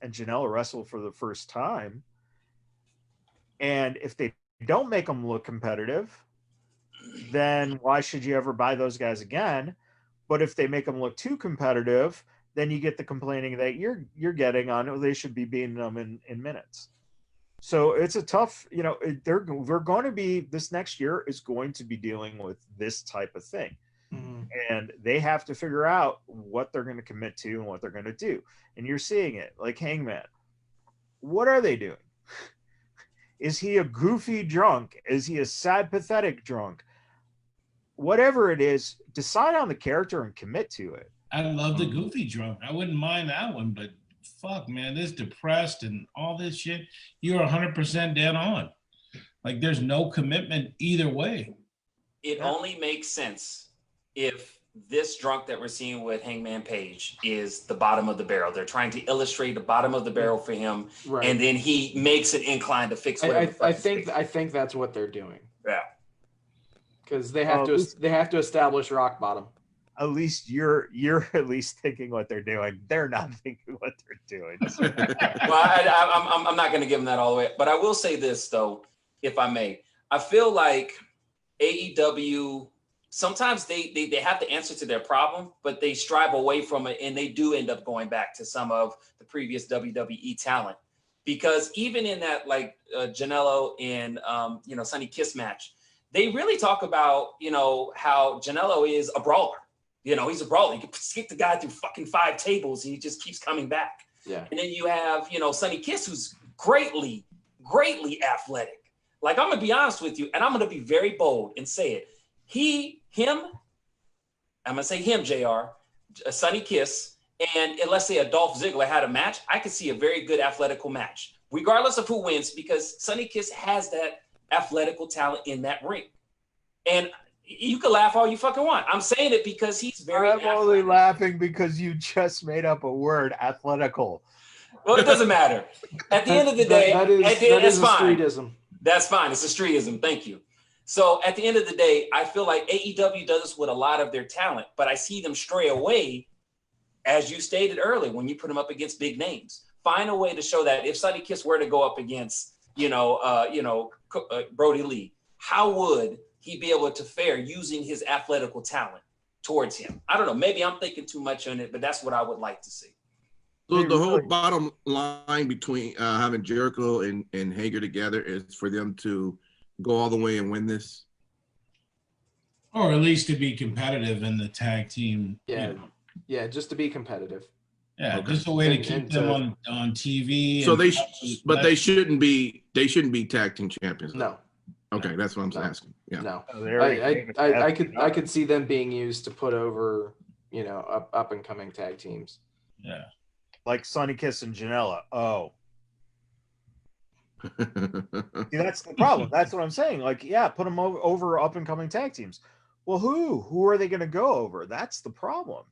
C: Janela wrestle for the first time, and if they don't make them look competitive, then why should you ever buy those guys again? But if they make them look too competitive, then you get the complaining that you're getting on, they should be beating them in minutes. So it's a tough, you know, we're going to be, this next year is going to be dealing with this type of thing. Mm-hmm. And they have to figure out what they're going to commit to and what they're going to do. And you're seeing it, like Hangman. What are they doing? Is he a goofy drunk? Is he a sad, pathetic drunk? Whatever it is, decide on the character and commit to it.
B: I love the goofy drunk. I wouldn't mind that one, but fuck, man, this depressed and all this shit, you're 100% dead on. Like, there's no commitment either way.
D: it only makes sense if this drunk that we're seeing with Hangman Page is the bottom of the barrel. They're trying to illustrate the bottom of the barrel for him, and then he makes an incline to fix whatever.
E: I think that's what they're doing.
D: Yeah,
E: because they have to establish rock bottom.
C: At least you're at least thinking what they're doing. They're not thinking what they're doing.
D: Well, I'm not going to give them that all the way. But I will say this, though, if I may. I feel like AEW, sometimes they have the answer to their problem, but they strive away from it, and they do end up going back to some of the previous WWE talent. Because even in that, like, Janela and, Sonny Kiss match, they really talk about, how Janela is a brawler. He's a brawler. You can stick the guy through fucking 5 tables and he just keeps coming back.
E: Yeah.
D: And then you have, Sonny Kiss, who's greatly, greatly athletic. Like, I'm going to be honest with you, and I'm going to be very bold and say it. I'm going to say him, JR, Sonny Kiss, and let's say a Dolph Ziggler had a match, I could see a very good athletical match, regardless of who wins, because Sonny Kiss has that athletical talent in that ring. And you can laugh all you fucking want. I'm saying it because he's very
C: I'm only laughing because you just made up a word, athletical.
D: Well, it doesn't matter. At the end of the day, that's fine.
E: Streetism.
D: That's fine. It's a streetism. Thank you. So at the end of the day, I feel like AEW does this with a lot of their talent, but I see them stray away, as you stated earlier, when you put them up against big names. Find a way to show that if Sonny Kiss were to go up against, Brody Lee, how would he be able to fare using his athletical talent towards him? I don't know. Maybe I'm thinking too much on it, but that's what I would like to see.
A: So the whole bottom line between having Jericho and Hager together is for them to go all the way and win this?
B: Or at least to be competitive in the tag team.
E: Yeah, yeah, just to be competitive.
B: Yeah, okay. Just a way to keep them on TV.
A: So they shouldn't be tag team champions.
E: No.
A: Okay, that's what I'm asking. Yeah.
E: No. I could see them being used to put over, up and coming tag teams.
B: Yeah.
C: Like Sonny Kiss and Janela. Oh. See, that's the problem. That's what I'm saying. Like, yeah, put them over up and coming tag teams. Well, who are they going to go over? That's the problem.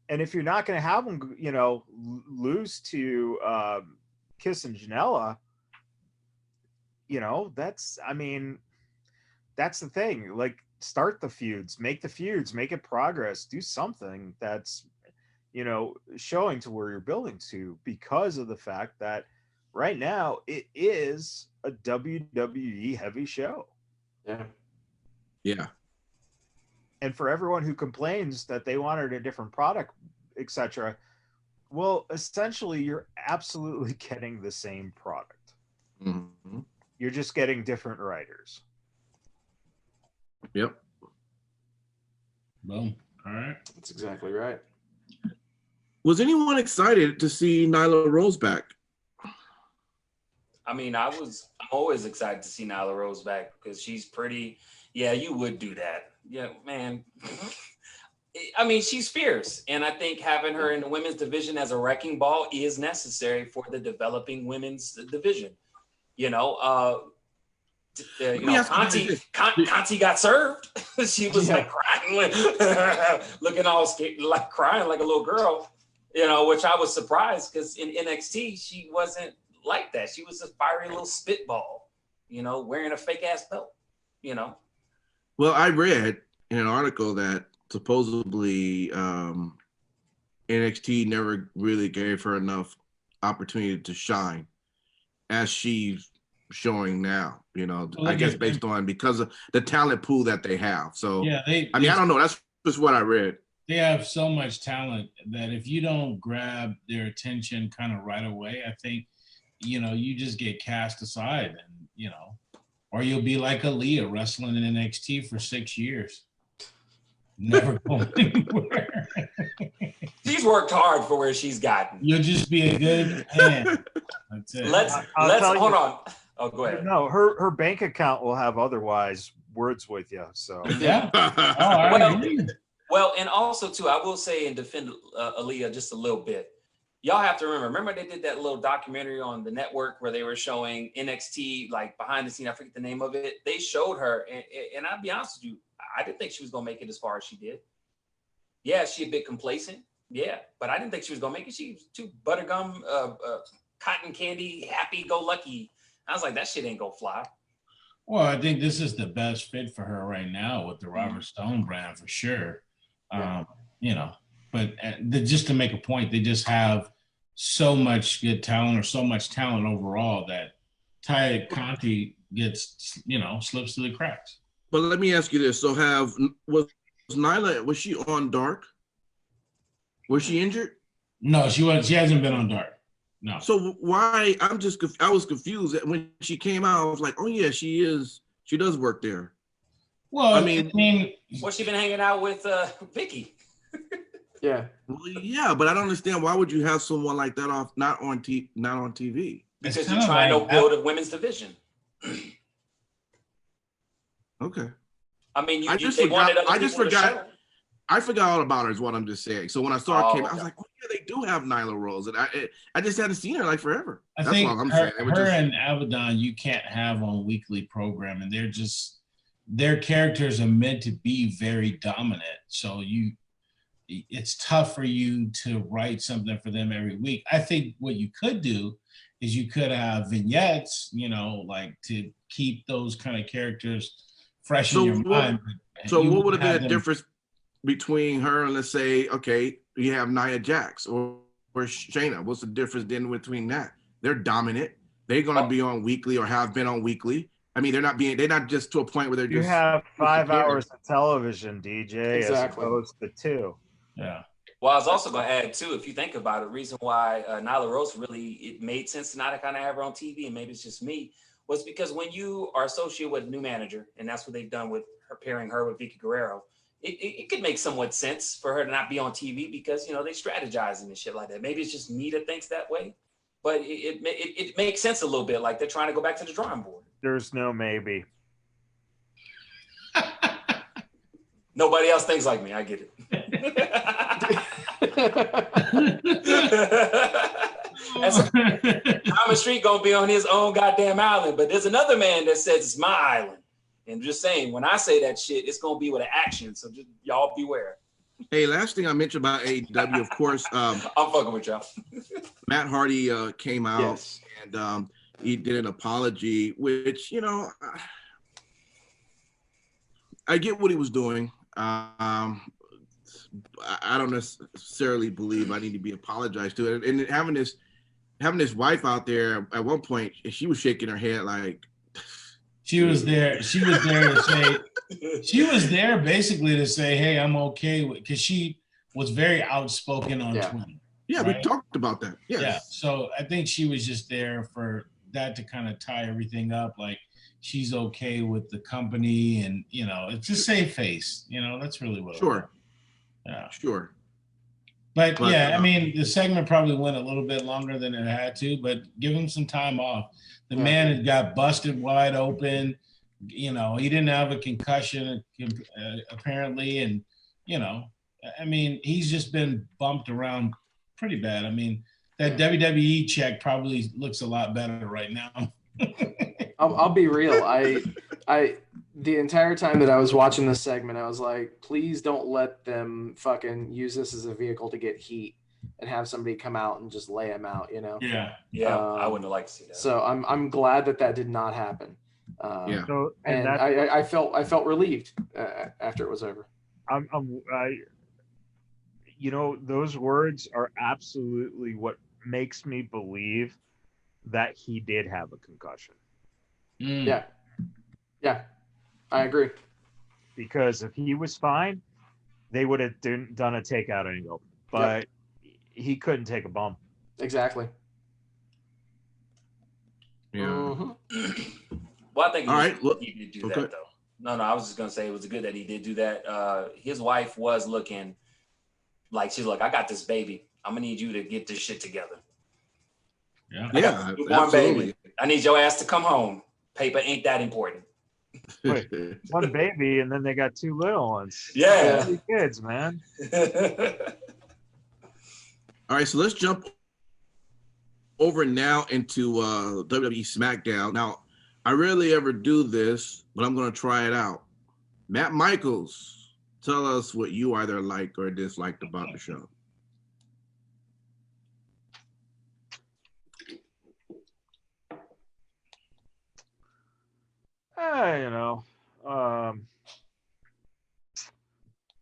C: And if you're not going to have them, lose to Kiss and Janela, that's the thing. Like, start the feuds, make it progress, do something that's, showing to where you're building to, because of the fact that right now it is a WWE heavy show.
E: Yeah.
A: Yeah.
C: And for everyone who complains that they wanted a different product, etc., well, essentially you're absolutely getting the same product.
A: Mm-hmm.
C: You're just getting different writers.
A: Yep.
B: Boom. All right.
E: That's exactly right.
A: Was anyone excited to see Nyla Rose back?
D: I mean, I'm always excited to see Nyla Rose back because she's pretty. Yeah, you would do that. Yeah, man. I mean, she's fierce. And I think having her in the women's division as a wrecking ball is necessary for the developing women's division. Conti got served. She was like crying, looking all scared, like crying like a little girl, which I was surprised because in NXT, she wasn't like that. She was a fiery little spitball, wearing a fake ass belt,
A: Well, I read in an article that supposedly NXT never really gave her enough opportunity to shine as she's showing now, I guess because of the talent pool that they have. So,
B: yeah,
A: I don't know. That's just what I read.
B: They have so much talent that if you don't grab their attention kind of right away, I think, you just get cast aside and, or you'll be like Aaliyah wrestling in NXT for 6 years. Never going anywhere.
D: She's worked hard for where she's gotten.
B: You'll just be a good hand. That's it.
D: Let's hold on. Oh, go ahead.
C: No, her bank account will have otherwise words with you. So
B: yeah.
D: Well, and also too, I will say and defend Aaliyah just a little bit. y'all have to remember they did that little documentary on the network where they were showing NXT, like behind the scene, I forget the name of it. They showed her, and I'll be honest with you, I didn't think she was going to make it as far as she did. Yeah, she a bit complacent. Yeah, but I didn't think she was going to make it. She was too buttergum, cotton candy, happy-go-lucky. I was like, that shit ain't going to fly.
B: Well, I think this is the best fit for her right now with the Robert Stone brand for sure. You know, but just to make a point, they just have so much good talent or so much talent overall that Ty Conti gets, you know, slips through the cracks.
A: But let me ask you this. So was Nyla, was she on Dark? Was she injured?
B: No, she hasn't been on Dark. No.
A: So why? I was confused when she came out. I was like, oh yeah, she does work there.
B: Well, I mean,
D: well, she been hanging out with Vicky.
E: Yeah.
A: Well, yeah, but I don't understand why would you have someone like that not on TV?
D: Because you're trying to build a women's division.
A: Okay.
D: I mean,
A: I forgot all about her is what I'm just saying. So when I saw her came, I was like, oh yeah, they do have Nyla Rose. And I just hadn't seen her like forever.
B: That's all I'm saying. Her and Abaddon, you can't have on weekly programming. They're just, their characters are meant to be very dominant. So it's tough for you to write something for them every week. I think what you could do is you could have vignettes, you know, like to keep those kind of characters fresh in your mind.
A: So what would have been a difference between her and, let's say, okay, you have Nia Jax or Shayna? What's the difference then between that? They're dominant. They're going to be on weekly or have been on weekly. I mean, they're not just to a point where they're
C: you
A: just.
C: You have 5 hours of television, DJ,
E: exactly.
C: as opposed to 2.
B: Yeah.
D: Well, I was also going to add, too, if you think about it, the reason why Nyla Rose it made sense to not kind of have her on TV, and maybe it's just me, was because when you are associated with a new manager, and that's what they've done with her, pairing her with Vicky Guerrero, it could make somewhat sense for her to not be on TV because, you know, they strategizing and shit like that. Maybe it's just me that thinks that way, but it makes sense a little bit, like they're trying to go back to the drawing board.
C: There's no maybe.
D: Nobody else thinks like me. I get it. Thomas Street gonna be on his own goddamn island, but there's another man that says it's my island. And just saying, when I say that shit, it's gonna be with an action. So just y'all beware.
A: Hey, last thing I mentioned about AEW, of course,
D: I'm fucking with y'all.
A: Matt Hardy came out
E: yes.
A: and he did an apology, which, you know, I get what he was doing. I don't necessarily believe I need to be apologized to it. And having this wife out there at one point, she was shaking her head like.
B: She was there to say, she was there basically to say, hey, I'm okay with, because she was very outspoken on Twitter.
A: Yeah, right? We talked about that. Yes.
B: Yeah. So I think she was just there for that to kind of tie everything up. Like she's okay with the company and, you know, it's a safe face. You know, that's really what it was. Yeah.
A: Sure.
B: But yeah, I mean, the segment probably went a little bit longer than it had to, but give him some time off. The man had got busted wide open. You know, he didn't have a concussion apparently. And, you know, I mean, he's just been bumped around pretty bad. I mean, that WWE check probably looks a lot better right now.
E: I'll be real. The entire time that I was watching this segment, I was like, please don't let them fucking use this as a vehicle to get heat and have somebody come out and just lay him out, you know?
B: Yeah.
D: I wouldn't have liked to see that.
E: So I'm glad that did not happen.
C: So,
E: and I felt relieved after it was over.
C: You know, those words are absolutely what makes me believe that he did have a concussion.
E: Yeah, I agree.
C: Because if he was fine, they would have done a takeout angle, but he couldn't take a bump.
E: Exactly.
A: Yeah.
E: Mm-hmm.
D: Well, I think he did do that though. No, I was just gonna say it was good that he did do that. His wife was looking like she's like, I got this baby. I'm gonna need you to get this shit together.
B: Yeah,
A: absolutely.
D: Baby. I need your ass to come home. Paper ain't that important.
C: Wait, one baby, and then they got 2 little ones.
D: Yeah,
C: 2 kids, man.
A: All right, so let's jump over now into WWE SmackDown. Now, I rarely ever do this, but I'm going to try it out. Matt Michaels, tell us what you either liked or disliked about the show.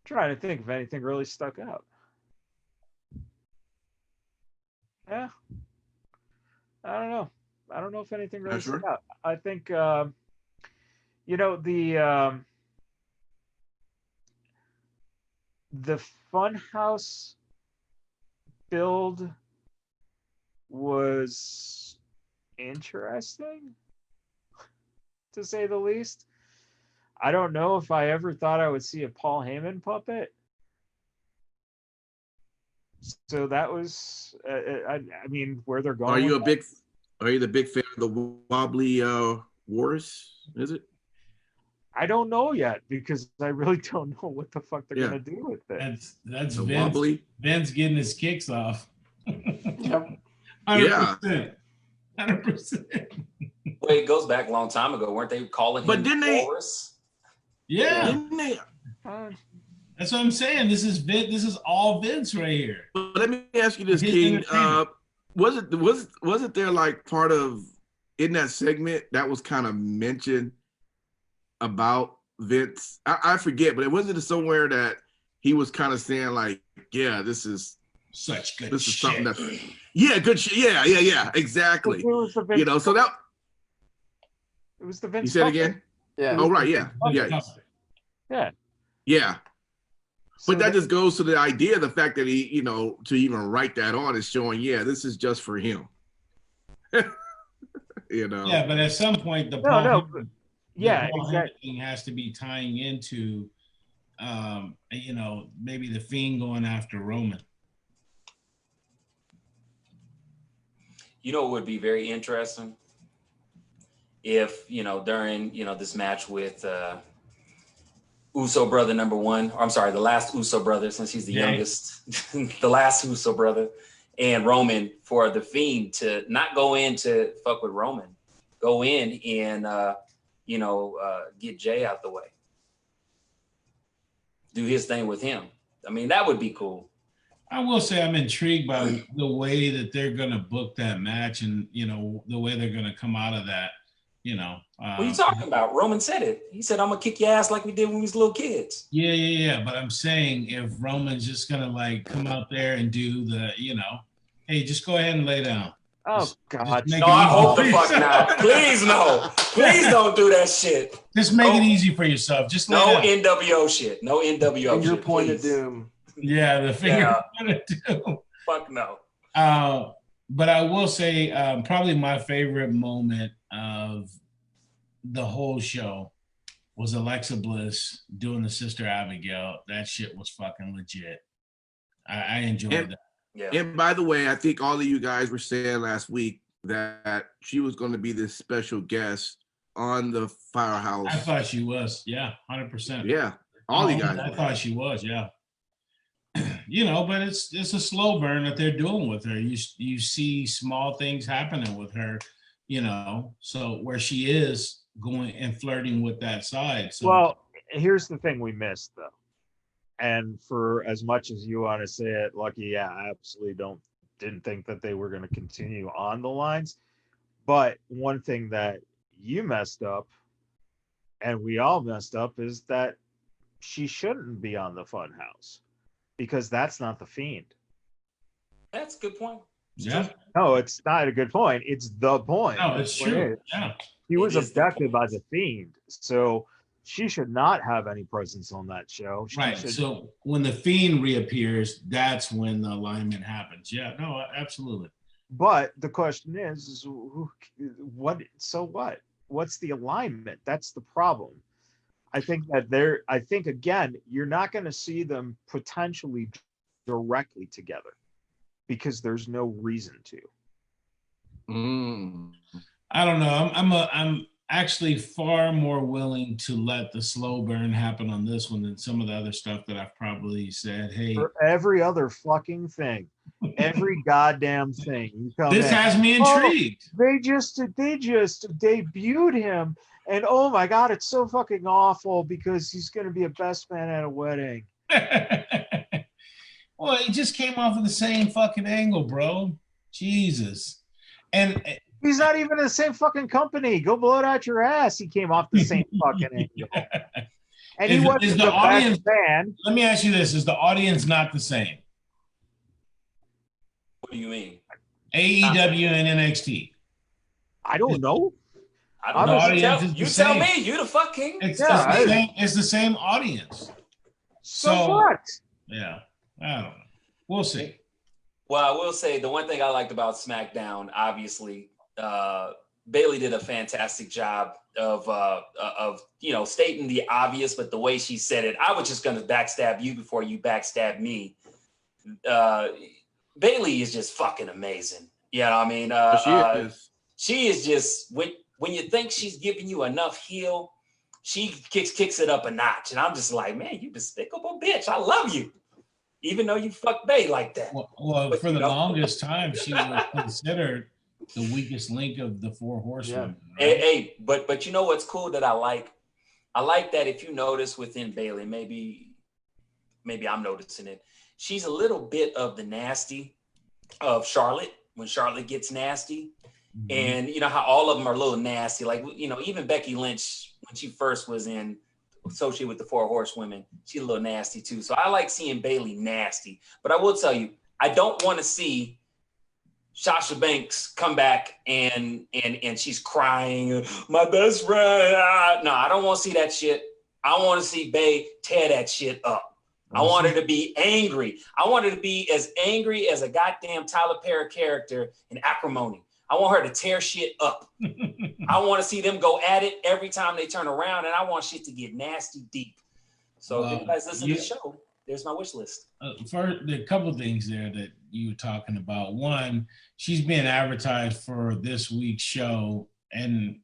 C: Trying to think if anything really stuck out. Yeah. I don't know. I don't know if anything really stuck out. I think, the Funhouse build was interesting, to say the least. I don't know if I ever thought I would see a Paul Heyman puppet. So that was, I mean, where they're going.
A: Are you the big fan of the wobbly wars? Is it?
C: I don't know yet because I really don't know what the fuck they're gonna do with it.
B: That's Vince. Wobbly. Vince getting his kicks off.
E: Yep.
B: 100%. 100%.
D: Well, it goes back a long time ago, weren't they calling him?
A: But didn't they?
B: Yeah.
A: Didn't they?
B: That's what I'm saying. This is Vince. This is all Vince right here.
A: But let me ask you this, King. Was it there like part of in that segment that was kind of mentioned about Vince? I forget, but it wasn't somewhere that he was kind of saying like, yeah, this is
B: such good.
A: This
B: shit.
A: is something that, yeah, good shit. Yeah, exactly. So that
C: it was the Vince.
A: You said it again?
E: Yeah.
A: Oh right, yeah. But that just goes to the idea, the fact that he, to even write that on is showing, yeah, this is just for him.
B: Yeah, but at some point
C: exactly.
B: Has to be tying into, maybe the Fiend going after Roman.
D: You know, it would be very interesting if, during, this match with Uso brother number one, or I'm sorry, the last Uso brother, since he's the youngest, the last Uso brother, and Roman, for the Fiend to not go in to fuck with Roman, go in and, get Jay out the way. Do his thing with him. I mean, that would be cool.
B: I will say I'm intrigued by the way that they're going to book that match and, the way they're going to come out of that,
D: what are you talking about? Roman said it. He said, I'm going to kick your ass like we did when we was little kids.
B: Yeah. But I'm saying if Roman's just going to like come out there and do the, hey, just go ahead and lay down.
C: Oh, God.
D: No, I hope the fuck not. Please, no. Please don't do that shit.
B: Just make it easy for yourself. Just
D: no NWO shit. No NWO
E: Finger
D: shit.
E: Point of Doom.
B: Yeah, the finger point of doom.
D: Fuck no.
B: But I will say probably my favorite moment of the whole show was Alexa Bliss doing the Sister Abigail. That shit was fucking legit. I enjoyed that.
D: Yeah.
A: And by the way, I think all of you guys were saying last week that she was going to be this special guest on the Firehouse.
B: I thought she was. Yeah, 100%.
A: Yeah, all you guys.
B: I thought she was. Yeah. But it's a slow burn that they're doing with her. You see small things happening with her, so where she is going and flirting with that side. So.
C: Well, here's the thing we missed though. And for as much as you want to say it, Lucky, I absolutely didn't think that they were going to continue on the lines. But one thing that you messed up and we all messed up is that she shouldn't be on the Funhouse. Because that's not the Fiend.
D: That's a good point.
B: Yeah.
C: No, it's not a good point. It's the point.
B: No, it's true. Yeah.
C: He was abducted by the Fiend. So she should not have any presence on that show.
B: Right. So when the Fiend reappears, that's when the alignment happens. Yeah. No, absolutely.
C: But the question is what? So what? What's the alignment? That's the problem. I think again, you're not going to see them potentially directly together because there's no reason to.
B: I don't know. I'm actually far more willing to let the slow burn happen on this one than some of the other stuff that I've probably said. Hey,
C: for every other fucking thing, Every goddamn thing. You come
B: This
C: in,
B: has me intrigued.
C: they just debuted him, and oh my god, it's so fucking awful because he's gonna be a best man at a wedding.
B: Well, he just came off of the same fucking angle, bro. Jesus. And
C: he's not even in the same fucking company. Go blow it out your ass. He came off the same fucking angle. And he wasn't the audience fan.
B: Let me ask you this: is the audience not the same?
D: What do you mean?
B: AEW and NXT.
C: I don't know.
D: I don't know. You tell me. You the fuck king.
B: It's the same audience.
C: So what?
B: Yeah, I don't know. We'll see.
D: Well, I will say the one thing I liked about SmackDown, obviously, Bayley did a fantastic job of stating the obvious, but the way she said it, I was just going to backstab you before you backstab me. Bayley is just fucking amazing. You know what I mean? She is just when you think she's giving you enough heel, she kicks it up a notch, and I'm just like, man, you despicable bitch. I love you. Even though you fuck Bay like that.
B: Well, for the longest time, she was considered the weakest link of the four horsemen.
D: Yeah. Right? Hey, but you know what's cool that I like? I like that if you notice within Bayley, maybe I'm noticing it. She's a little bit of the nasty of Charlotte when Charlotte gets nasty. Mm-hmm. And you know how all of them are a little nasty. Like, even Becky Lynch, when she first was associated with the four horsewomen, she's a little nasty too. So I like seeing Bayley nasty. But I will tell you, I don't want to see Sasha Banks come back and she's crying, my best friend. No, I don't want to see that shit. I want to see Bay tear that shit up. I want her to be angry. I want her to be as angry as a goddamn Tyler Perry character in Acrimony. I want her to tear shit up. I want to see them go at it every time they turn around, and I want shit to get nasty deep. So if you guys listen to the show, there's my wish list.
B: There are a couple of things there that you were talking about. One, she's being advertised for this week's show, and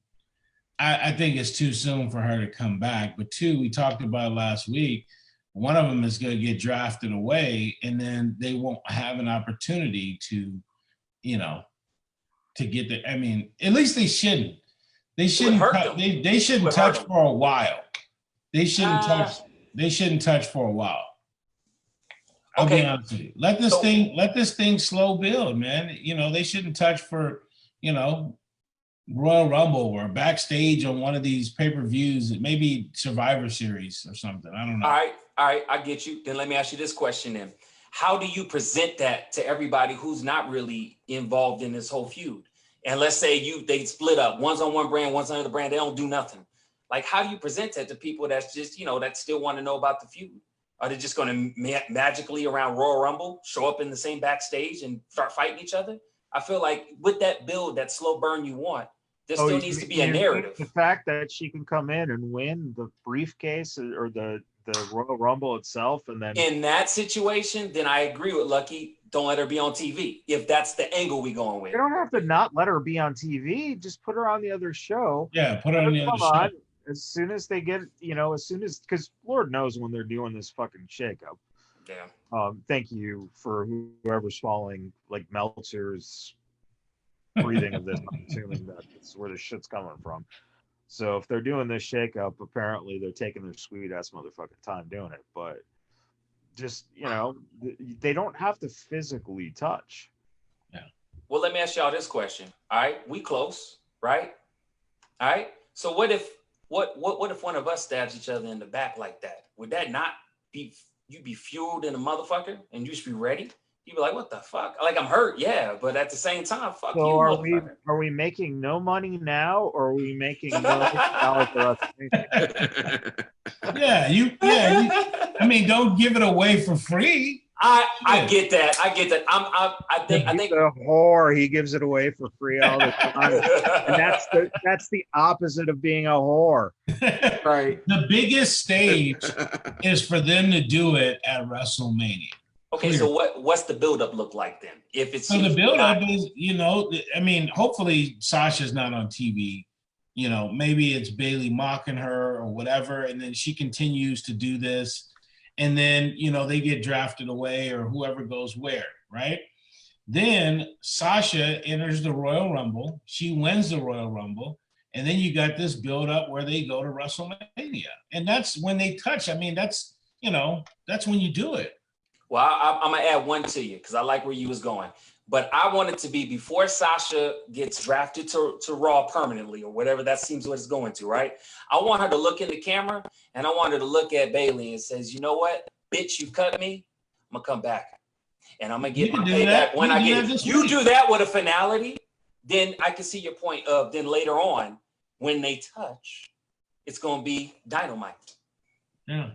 B: I think it's too soon for her to come back. But two, we talked about last week, one of them is going to get drafted away, and then they won't have an opportunity to get there. I mean, at least they shouldn't. They shouldn't. They shouldn't touch for a while. They shouldn't touch. They shouldn't touch for a while. I'll be honest with you. Let this thing slow build, man. They shouldn't touch for Royal Rumble or backstage on one of these pay-per-views, maybe Survivor Series or something. I don't know.
D: All right, I get you. Then let me ask you this question then. How do you present that to everybody who's not really involved in this whole feud? And let's say they split up. One's on one brand, one's on another brand. They don't do nothing. Like, how do you present that to people that's just, that still want to know about the feud? Are they just going to magically around Royal Rumble show up in the same backstage and start fighting each other? I feel like with that build, that slow burn you want, there still needs to be a narrative.
C: The fact that she can come in and win the briefcase or the Royal Rumble itself, and then
D: in that situation, then I agree with Lucky. Don't let her be on TV if that's the angle we going with.
C: You don't have to not let her be on TV. Just put her on the other show.
B: Yeah, put her on the other show.
C: As soon as they get, because Lord knows when they're doing this fucking shakeup.
D: Yeah.
C: Thank you for whoever's following like Meltzer's breathing of this. I'm assuming that's where the shit's coming from. So if they're doing this shakeup, apparently they're taking their sweet ass motherfucking time doing it. But just, they don't have to physically touch.
B: Yeah.
D: Well, let me ask y'all this question. All right, we close, right? All right. So what if one of us stabs each other in the back like that? Would that not be you be fueled in a motherfucker and you just be ready? You'd be like, what the fuck? Like, I'm hurt, yeah, but at the same time, fuck
C: so
D: you.
C: Are we making no money now, or are we making $1 million for us?
B: I mean, don't give it away for free.
D: I get that. I think
C: he's a whore. He gives it away for free all the time, and that's the opposite of being a whore.
E: Right.
B: The biggest stage is for them to do it at WrestleMania.
D: Okay, so what's the buildup look like then? If it's
B: the buildup is, hopefully Sasha's not on TV. Maybe it's Bayley mocking her or whatever, and then she continues to do this, and then they get drafted away or whoever goes where, right? Then Sasha enters the Royal Rumble. She wins the Royal Rumble. And then you got this build up where they go to WrestleMania. And that's when they touch. I mean, that's when you do it.
D: Well, I'm going to add one to you because I like where you was going. But I want it to be before Sasha gets drafted to Raw permanently or whatever that seems what it's going to, right? I want her to look in the camera and I want her to look at Bayley and says, you know what? Bitch, you cut me. I'm going to come back. And I'm going to get my payback when I get it. You do that with a finality, then I can see your point of then later on when they touch, it's going to be dynamite.
B: Yeah.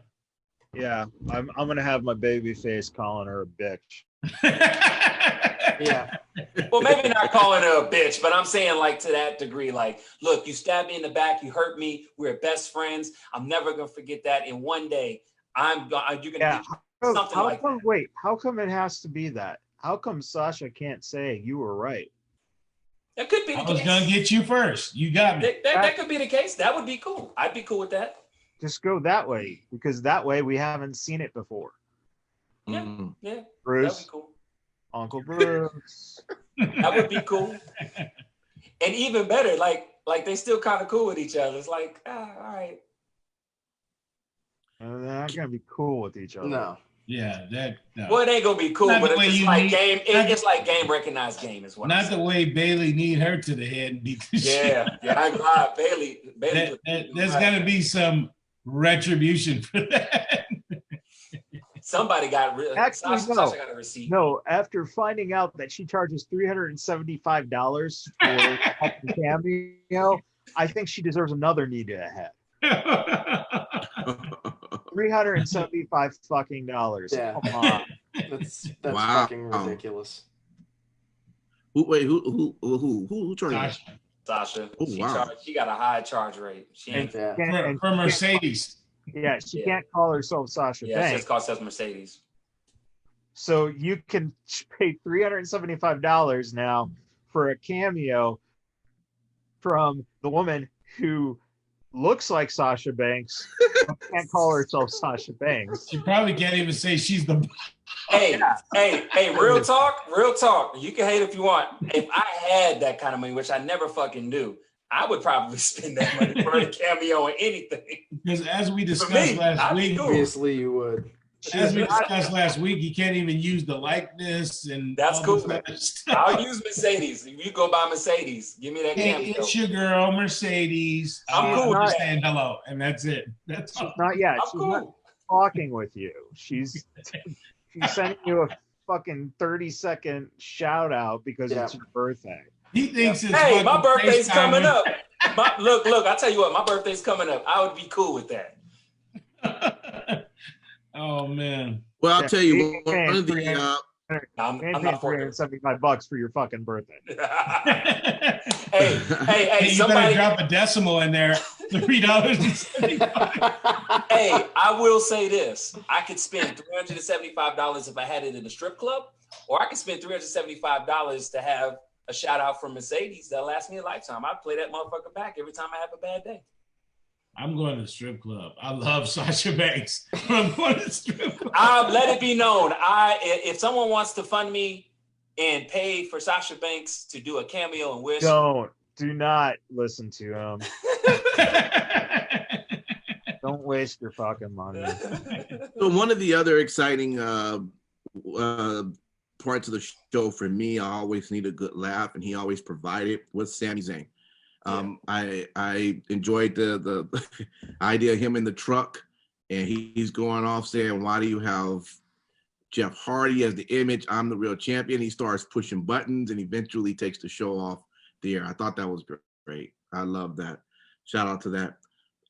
C: Yeah, I'm gonna have my baby face calling her a bitch.
E: Yeah.
D: Well, maybe not calling her a bitch, but I'm saying like to that degree, like, look, you stabbed me in the back, you hurt me, we're best friends. I'm never gonna forget that. And one day, you're gonna get something like that.
C: Wait, how come it has to be that? How come Sasha can't say you were right?
D: That could be the case.
B: I was gonna get you first. You got me.
D: That could be the case. That would be cool. I'd be cool with that.
C: Just go that way because that way we haven't seen it before.
D: Yeah, yeah.
C: Bruce,
D: that'd be cool.
C: Uncle Bruce.
D: That would be cool. And even better, like they still kind of cool with each other. It's like, all right.
C: They're not gonna be cool with each other.
E: No.
B: Yeah, no.
D: Well, it ain't gonna be cool,
B: Not
D: but
B: the way
D: it's
B: you
D: like
B: need-
D: game.
B: not-
D: It's like game recognized game is what.
B: Not the way Bayley need her to the head and beat the shit.
D: Yeah, I ain't lying. Bayley.
B: There's got to be some retribution for that.
D: Somebody got
C: Actually,
D: Sasha
C: no.
D: got a receipt.
C: No, after finding out that she charges $375 for a cameo, I think she deserves another knee to the head. $375 fucking dollars.
E: Yeah.
C: Come on.
E: That's
A: Wow.
E: fucking ridiculous.
A: Who charged?
B: Sasha.
D: Sasha.
A: Oh, wow.
D: She got a high charge rate. She ain't.
E: Yeah.
B: For Mercedes.
C: Yeah, she can't call herself Sasha
D: Yeah, she
C: Banks.
D: just cost us Mercedes.
C: So you can pay $375 now for a cameo from the woman who looks like Sasha Banks, but can't call herself Sasha Banks.
B: She probably can't even say she's the.
D: Hey, real talk. You can hate if you want. If I had that kind of money, which I never fucking do, I would probably spend that money for a cameo or anything.
B: Because as we discussed last week,
E: Obviously you would.
B: you can't even use the likeness and
D: That's
B: all
D: cool.
B: this other stuff.
D: I'll use Mercedes. If you go buy Mercedes, give me that
B: Hey,
D: cameo.
B: it's your girl, Mercedes.
D: I'm cool with
B: I'm just
D: that.
B: saying hello, and that's it. That's all.
C: Not yet.
D: I'm
C: She's
D: cool.
C: not talking with you. She's sending you a fucking 30-second shout out because it's your birthday.
B: He thinks it's
D: Hey, my
B: fucking
D: birthday's
B: FaceTime
D: coming
B: with-
D: up. Look, I tell you what, my birthday's coming up. I would be cool with that.
B: Oh man.
A: Well, I'll tell you,
C: You
A: one
C: can't
A: of the
D: I'm
C: pay
D: not for it.
C: $375 for your fucking birthday.
D: Hey,
B: You better
D: somebody.
B: drop a decimal in there. $3.75.
D: Hey, I will say this. I could spend $375 if I had it in a strip club, or I could spend $375 to have a shout out from Mercedes that lasts me a lifetime. I'd play that motherfucker back every time I have a bad day.
B: I'm going to the strip club. I love Sasha Banks. I'm going to the strip club.
D: Let it be known. If someone wants to fund me and pay for Sasha Banks to do a cameo and Wish,
C: Do not listen to him. Don't waste your fucking money.
A: So one of the other exciting parts of the show for me, I always need a good laugh, and he always provided, was Sami Zayn. I enjoyed the idea of him in the truck, and he's going off saying, "Why do you have Jeff Hardy as the image? I'm the real champion." He starts pushing buttons and eventually takes the show off the air. I thought that was great. I love that. Shout out to that.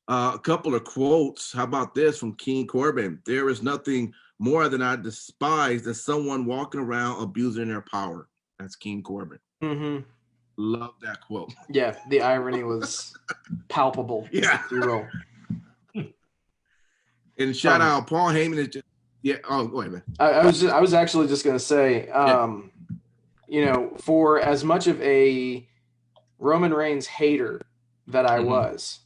A: A couple of quotes. How about this from King Corbin? "There is nothing more than I despise than someone walking around abusing their power." That's King Corbin.
E: Mm-hmm.
A: Love that quote.
E: Yeah, the irony was palpable.
A: Yeah.
E: If you will.
A: And shout out Paul Heyman is just go ahead, man.
E: I was actually just gonna say, for as much of a Roman Reigns hater that I was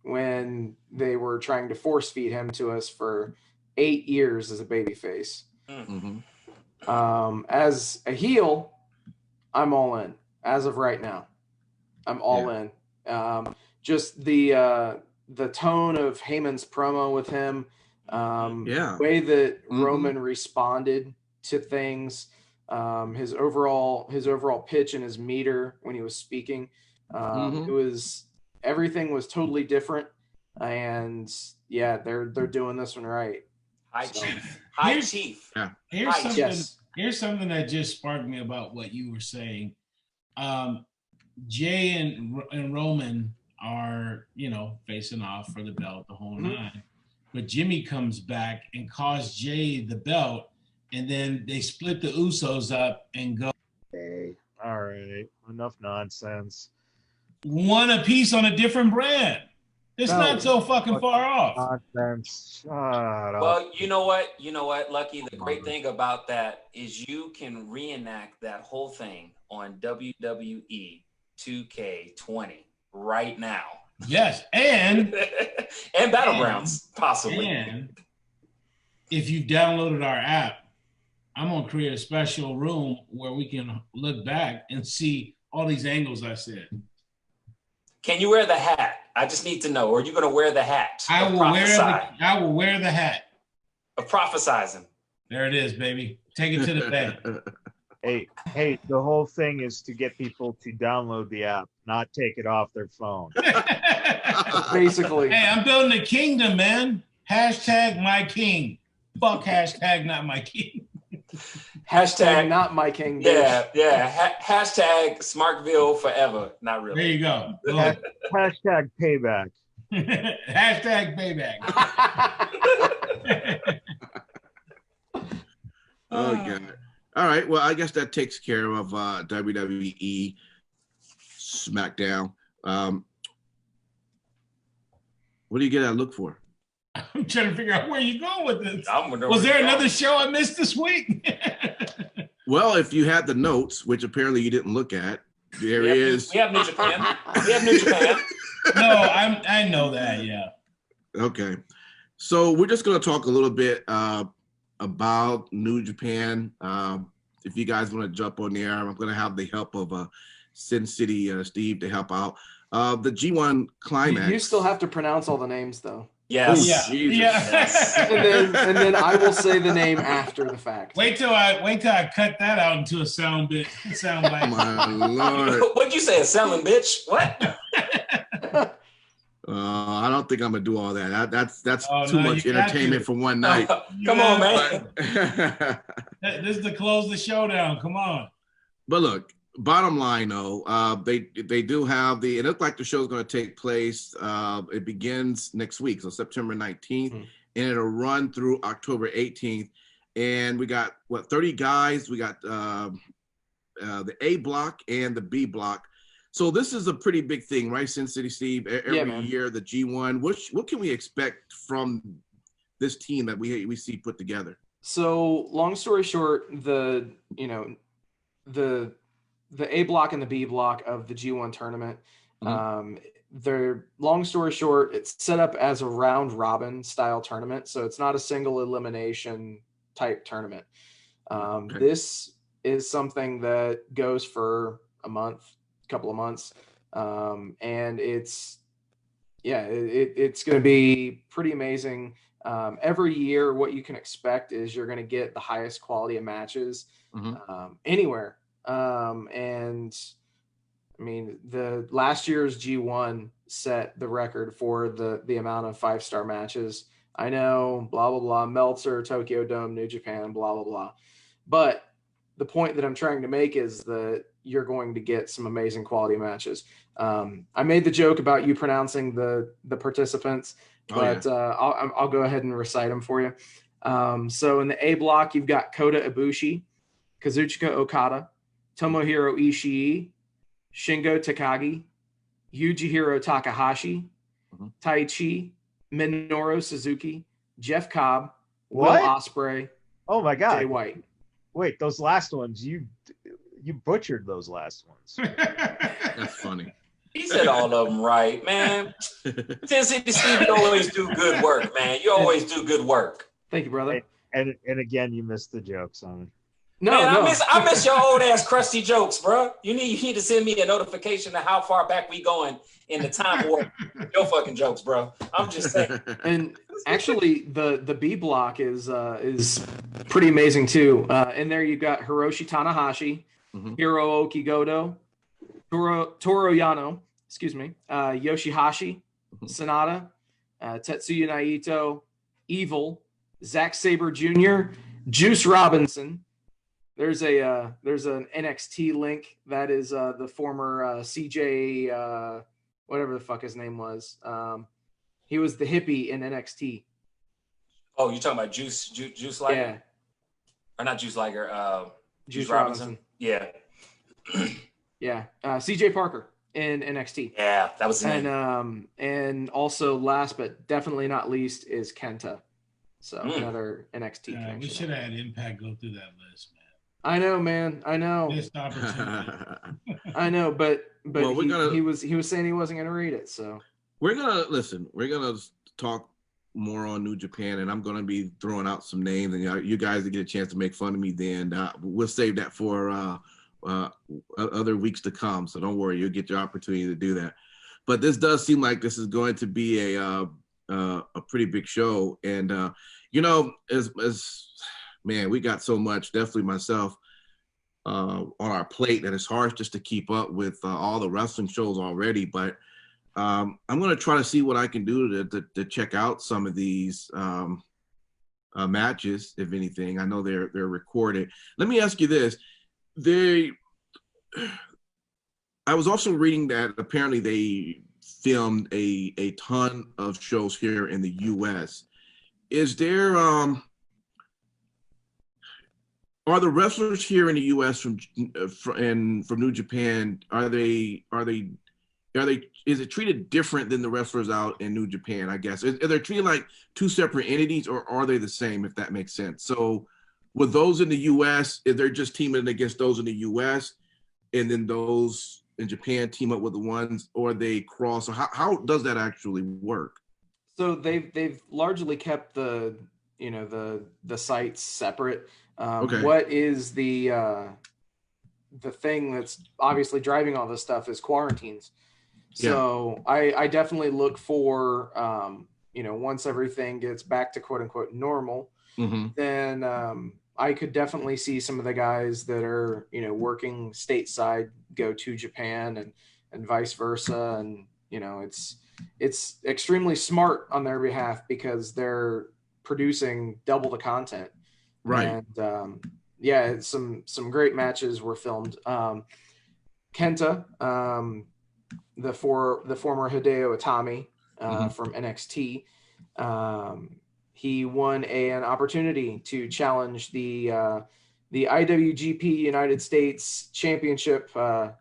E: when they were trying to force feed him to us for 8 years as a babyface, As a heel, I'm all in. As of right now, I'm all in. Just the tone of Heyman's promo with him, the way that Roman responded to things, his overall pitch and his meter when he was speaking, everything was totally different, and yeah, they're doing this one right.
D: High Chief.
B: Yeah. Here's something that just sparked me about what you were saying. Jay and Roman are, facing off for the belt, the whole nine. But Jimmy comes back and costs Jay the belt, and then they split the Usos up and go.
C: Hey, all right, enough nonsense.
B: One apiece on a different brand. It's not so fucking far off.
C: Nonsense.
D: Well, you know what, Lucky? The great thing about that is you can reenact that whole thing on WWE 2K20 right now.
B: Yes, and
D: Battlegrounds, possibly.
B: And if you've downloaded our app, I'm gonna create a special room where we can look back and see all these angles I said.
D: Can you wear the hat? I just need to know. Or are you going to wear the hat?
B: I will wear the hat.
D: Of prophesizing.
B: There it is, baby. Take it to the bank.
C: Hey, the whole thing is to get people to download the app, not take it off their phone.
E: Basically.
B: Hey, I'm building a kingdom, man. Hashtag my king. Fuck hashtag not my king.
E: Hashtag not my king. Bitch.
D: Yeah. Hashtag Smartville forever. Not really.
B: There you go.
C: Hashtag payback.
B: Hashtag payback.
A: Oh, God. All right. Well, I guess that takes care of WWE SmackDown. What do you get to look for?
B: I'm trying to figure out where you're going with this. Was there another show I missed this week?
A: Well, if you had the notes, which apparently you didn't look at, we
D: have New Japan.
B: No, I know that, yeah.
A: Okay. So we're just going to talk a little bit about New Japan. If you guys want to jump on there, I'm going to have the help of Sin City Steve to help out. The G1 Climax.
E: You still have to pronounce all the names, though.
D: Yes.
A: Oh,
B: Yes.
E: and then I will say the name after the fact.
B: Wait till I cut that out into a sound bite.
A: My Lord.
D: What'd you say? A selling bitch? What?
A: I don't think I'm gonna do all that. That's too much entertainment for one night.
D: Come on, man.
B: This is to close the show down. Come on.
A: But look, bottom line though, they do have it looked like the show's going to take place. It begins next week, so September 19th, and it'll run through October 18th. And we got 30 guys. We got the A block and the B block. So this is a pretty big thing, right? Sin City Steve, every year the G1. What can we expect from this team that we see put together?
E: So long story short, the A block and the B block of the G1 tournament. They're long story short, it's set up as a round robin style tournament. So it's not a single elimination type tournament. This is something that goes for a couple of months. And it's going to be pretty amazing. Every year, what you can expect is you're going to get the highest quality of matches anywhere. And I mean, the last year's G1 set the record for the amount of 5-star matches. I know, blah, blah, blah, Meltzer, Tokyo Dome, New Japan, blah, blah, blah. But the point that I'm trying to make is that you're going to get some amazing quality matches. I made the joke about you pronouncing the participants, but I'll go ahead and recite them for you. So in the A block, you've got Kota Ibushi, Kazuchika Okada, Tomohiro Ishii, Shingo Takagi, Yujihiro Takahashi, Taichi, Minoru Suzuki, Jeff Cobb, Will Ospreay.
C: Oh my God!
E: Jay White.
C: Wait, those last ones you butchered those last ones.
A: That's funny.
D: He said all of them right, man. Sin City Steve, you always do good work, man. You always do good work.
E: Thank you, brother.
C: And again, you missed the joke, Simon.
E: No,
D: Man,
E: no.
D: I miss your old ass crusty jokes, bro. You need to send me a notification of how far back we going in the time warp. Your fucking jokes, bro. I'm just saying.
E: And actually, the B block is pretty amazing too. In there you've got Hiroshi Tanahashi, Hiro Okigoto, Toru Yano, Yoshihashi, Sonata, Tetsuya Naito, Evil, Zack Sabre Jr., Juice Robinson. There's an NXT link that is the former CJ whatever the fuck his name was. He was the hippie in NXT.
D: Oh, you're talking about Juice Liger?
E: Yeah.
D: Or not Juice Liger,
E: Juice Robinson.
D: Yeah.
E: Yeah. CJ Parker in NXT.
D: Yeah, that was his name.
E: And also last but definitely not least is Kenta. So another NXT connection.
B: We should have had Impact go through that list, man.
E: I know, man. I know.
B: Missed opportunity.
E: I know, but
A: Well,
E: he was saying he wasn't gonna read it, so
A: we're gonna talk more on New Japan, and I'm gonna be throwing out some names, and you guys will get a chance to make fun of me. Then we'll save that for other weeks to come. So don't worry, you'll get your opportunity to do that. But this does seem like this is going to be a pretty big show, and as man, we got so much, definitely myself, on our plate that it's hard just to keep up with all the wrestling shows already. But I'm going to try to see what I can do to check out some of these matches, if anything. I know they're recorded. Let me ask you this. I was also reading that apparently they filmed a ton of shows here in the U.S. Is there are the wrestlers here in the U.S. from New Japan? Is it treated different than the wrestlers out in New Japan? I guess are they treated like two separate entities, or are they the same? If that makes sense. So, with those in the U.S., if they're just teaming against those in the U.S., and then those in Japan team up with the ones, or they cross, or how does that actually work?
E: So they've largely kept the sites separate.
A: Okay.
E: What is the thing that's obviously driving all this stuff is quarantines. So I definitely look for once everything gets back to quote unquote normal, then I could definitely see some of the guys that are working stateside go to Japan and vice versa, and it's extremely smart on their behalf because they're producing double the content.
A: Right.
E: And some great matches were filmed. Kenta, the former Hideo Itami from NXT, he won an opportunity to challenge the IWGP United States Championship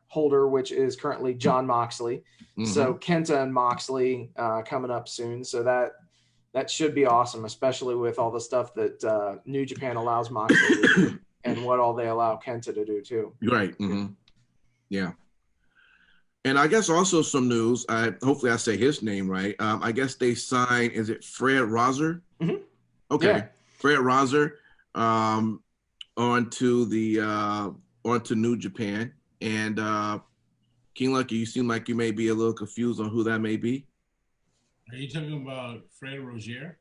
E: holder, which is currently Jon Moxley. So Kenta and Moxley coming up soon. So that should be awesome, especially with all the stuff that New Japan allows Moxley to do and what all they allow Kenta to do too.
A: Right. Yeah. And I guess also some news. Hopefully I say his name right. I guess they signed. Is it Fred Rosser? Okay, yeah. Fred Rosser onto New Japan. And King Lucky, you seem like you may be a little confused on who that may be.
B: Are you talking about Fred Rozier?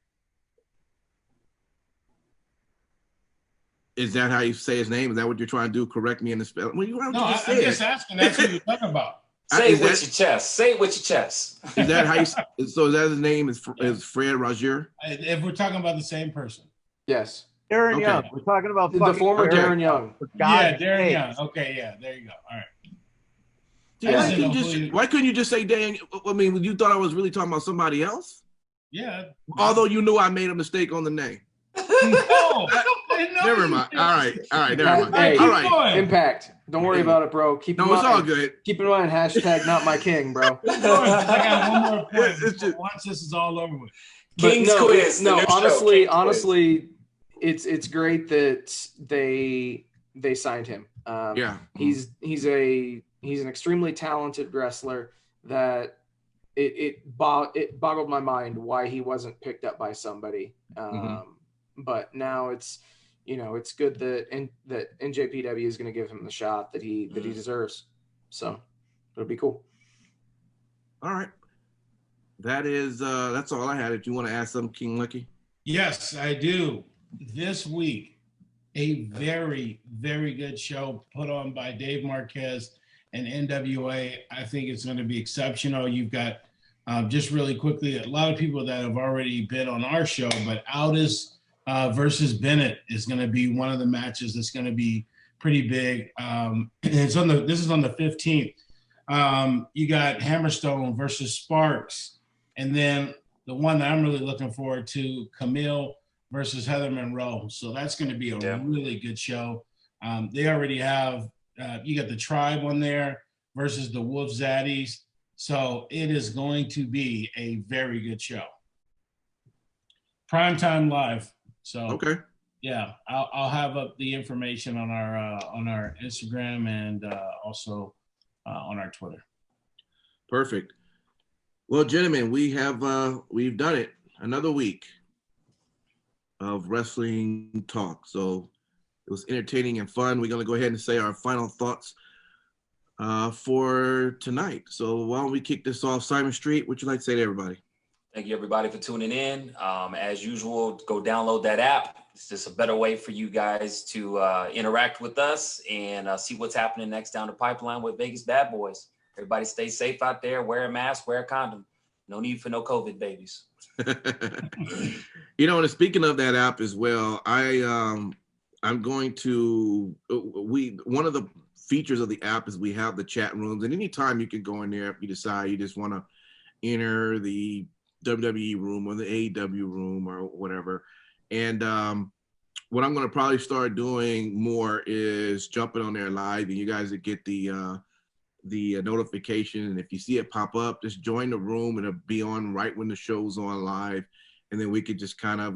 A: Is that how you say his name? Is that what you're trying to do? Correct me in the spelling? Well,
B: I'm just asking. That's what you're talking about.
D: Say it with your chest. Say it with your chest.
A: Is that how you? So is that his name? Is Fred Rozier?
B: If we're talking about the same person.
E: Yes.
C: Darren Young. We're talking about
E: the former Darren Young.
B: Darren Young. Okay, yeah, there you go. All right.
A: Why couldn't you just say Dan? I mean, you thought I was really talking about somebody else?
B: Yeah.
A: Although you knew I made a mistake on the name.
B: No,
A: never mind. All right. Never mind.
E: Hey,
A: all right.
E: Impact. Don't worry about it, bro. Keep
A: it's all good.
E: Keep in mind, # not my king, bro.
B: I got one more point. Once this is all over with.
D: King's quiz.
E: No, honestly, it's great that they signed him. He's an extremely talented wrestler that it boggled my mind why he wasn't picked up by somebody. But now it's it's good that NJPW is going to give him the shot that he deserves. So it'll be cool.
A: All right. That's all I had. If you want to add something, King Lucky?
B: Yes, I do. This week, a very, very good show put on by Dave Marquez and NWA. I think it's going to be exceptional. You've got, just really quickly, a lot of people that have already been on our show, but Aldis versus Bennett is going to be one of the matches that's going to be pretty big. This is on the 15th. You got Hammerstone versus Sparks. And then the one that I'm really looking forward to, Camille versus Heather Monroe. So that's going to be a really good show. They already have, you got the Tribe on there versus the Wolf Zaddies. So it is going to be a very good show. Primetime live. So
A: okay.
B: Yeah, I'll have up the information on our Instagram and also on our Twitter.
A: Perfect. Well, gentlemen, we've done it. Another week of wrestling talk. So it was entertaining and fun. We're going to go ahead and say our final thoughts for tonight. So why don't we kick this off? Simon Street, what you like to say to everybody?
D: Thank you, everybody, for tuning in. As usual, go download that app. It's just a better way for you guys to interact with us and see what's happening next down the pipeline with Vegas Bad Boyz. Everybody stay safe out there. Wear a mask, wear a condom. No need for no COVID babies.
A: And speaking of that app as well, I'm going to, one of the features of the app is we have the chat rooms, and anytime you can go in there if you decide you just want to enter the WWE room or the AEW room or whatever. And what I'm going to probably start doing more is jumping on there live, and you guys would get the notification. And if you see it pop up, just join the room, and it'll be on right when the show's on live. And then we could just kind of,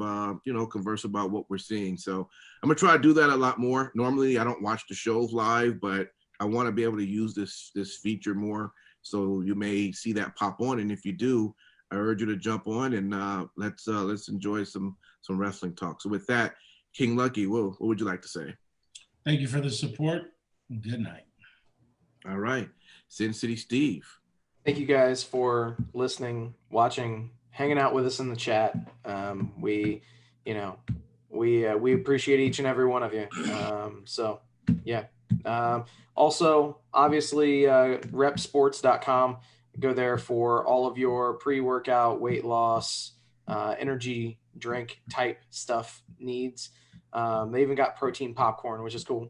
A: converse about what we're seeing. So I'm going to try to do that a lot more. Normally, I don't watch the shows live, but I want to be able to use this feature more. So you may see that pop on. And if you do, I urge you to jump on and let's enjoy some wrestling talk. So with that, King Lucky, what would you like to say?
B: Thank you for the support. Good night.
A: All right. Sin City Steve.
E: Thank you guys for listening, watching, hanging out with us in the chat. We appreciate each and every one of you. Also, obviously, repsports.com. Go there for all of your pre-workout, weight loss, energy drink type stuff needs. They even got protein popcorn, which is cool.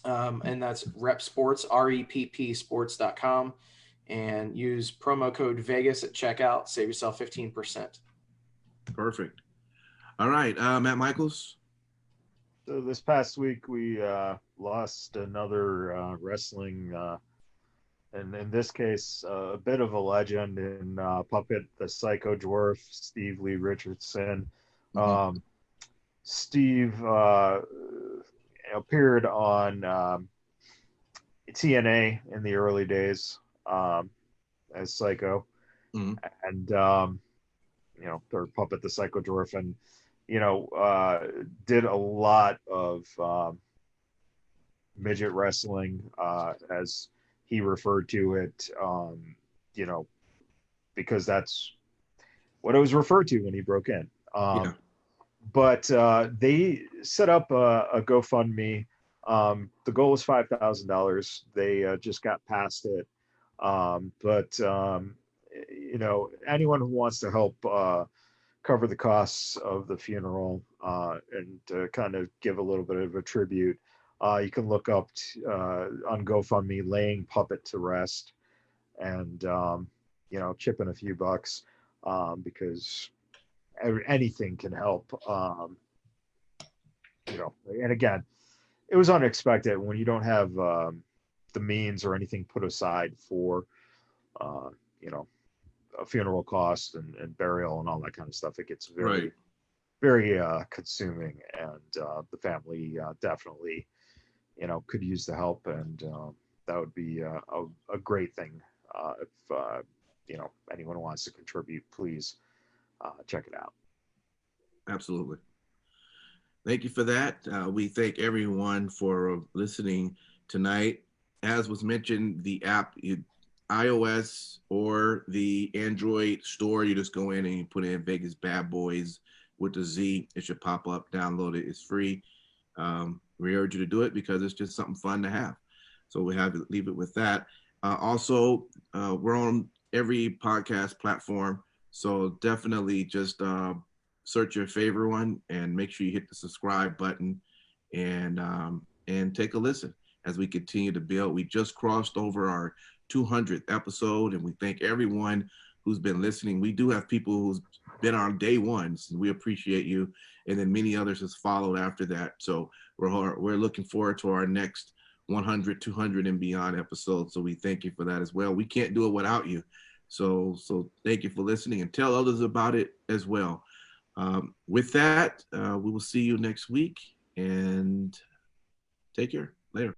E: And that's repsports, REPP sports.com. And use promo code Vegas at checkout. Save yourself 15%.
A: Perfect. All right, Matt Michaels.
C: So this past week we lost another wrestling, and in this case, a bit of a legend in Puppet the Psycho Dwarf, Steve Lee Richardson. Mm-hmm. Steve appeared on TNA in the early days as Psycho, mm-hmm. and or Puppet the Psycho Dwarf, and did a lot of midget wrestling, as he referred to it, because that's what it was referred to when he broke in. But they set up a GoFundMe. The goal was $5,000. They just got past it. But anyone who wants to help cover the costs of the funeral and to kind of give a little bit of a tribute, you can look up on GoFundMe laying Puppet to rest, and chip in a few bucks, because anything can help. And again, it was unexpected when you don't have the means or anything put aside for a funeral cost and burial and all that kind of stuff. It gets very, very consuming, and the family definitely, could use the help, and that would be a great thing. If anyone wants to contribute, please check it out.
A: Absolutely. Thank you for that. We thank everyone for listening tonight. As was mentioned, the app, iOS or the Android store, you just go in and you put in Vegas Bad Boys with the Z. It should pop up. Download it. It's free. We urge you to do it because it's just something fun to have. So we have to leave it with that. Also, we're on every podcast platform. So definitely just search your favorite one and make sure you hit the subscribe button and take a listen as we continue to build. We just crossed over our 200th episode, and we thank everyone who's been listening. We do have people who's been on day ones, and we appreciate you. And then many others has followed after that. So we're looking forward to our next 100, 200 and beyond episodes. So we thank you for that as well. We can't do it without you. So thank you for listening, and tell others about it as well. With that, we will see you next week, and take care. Later.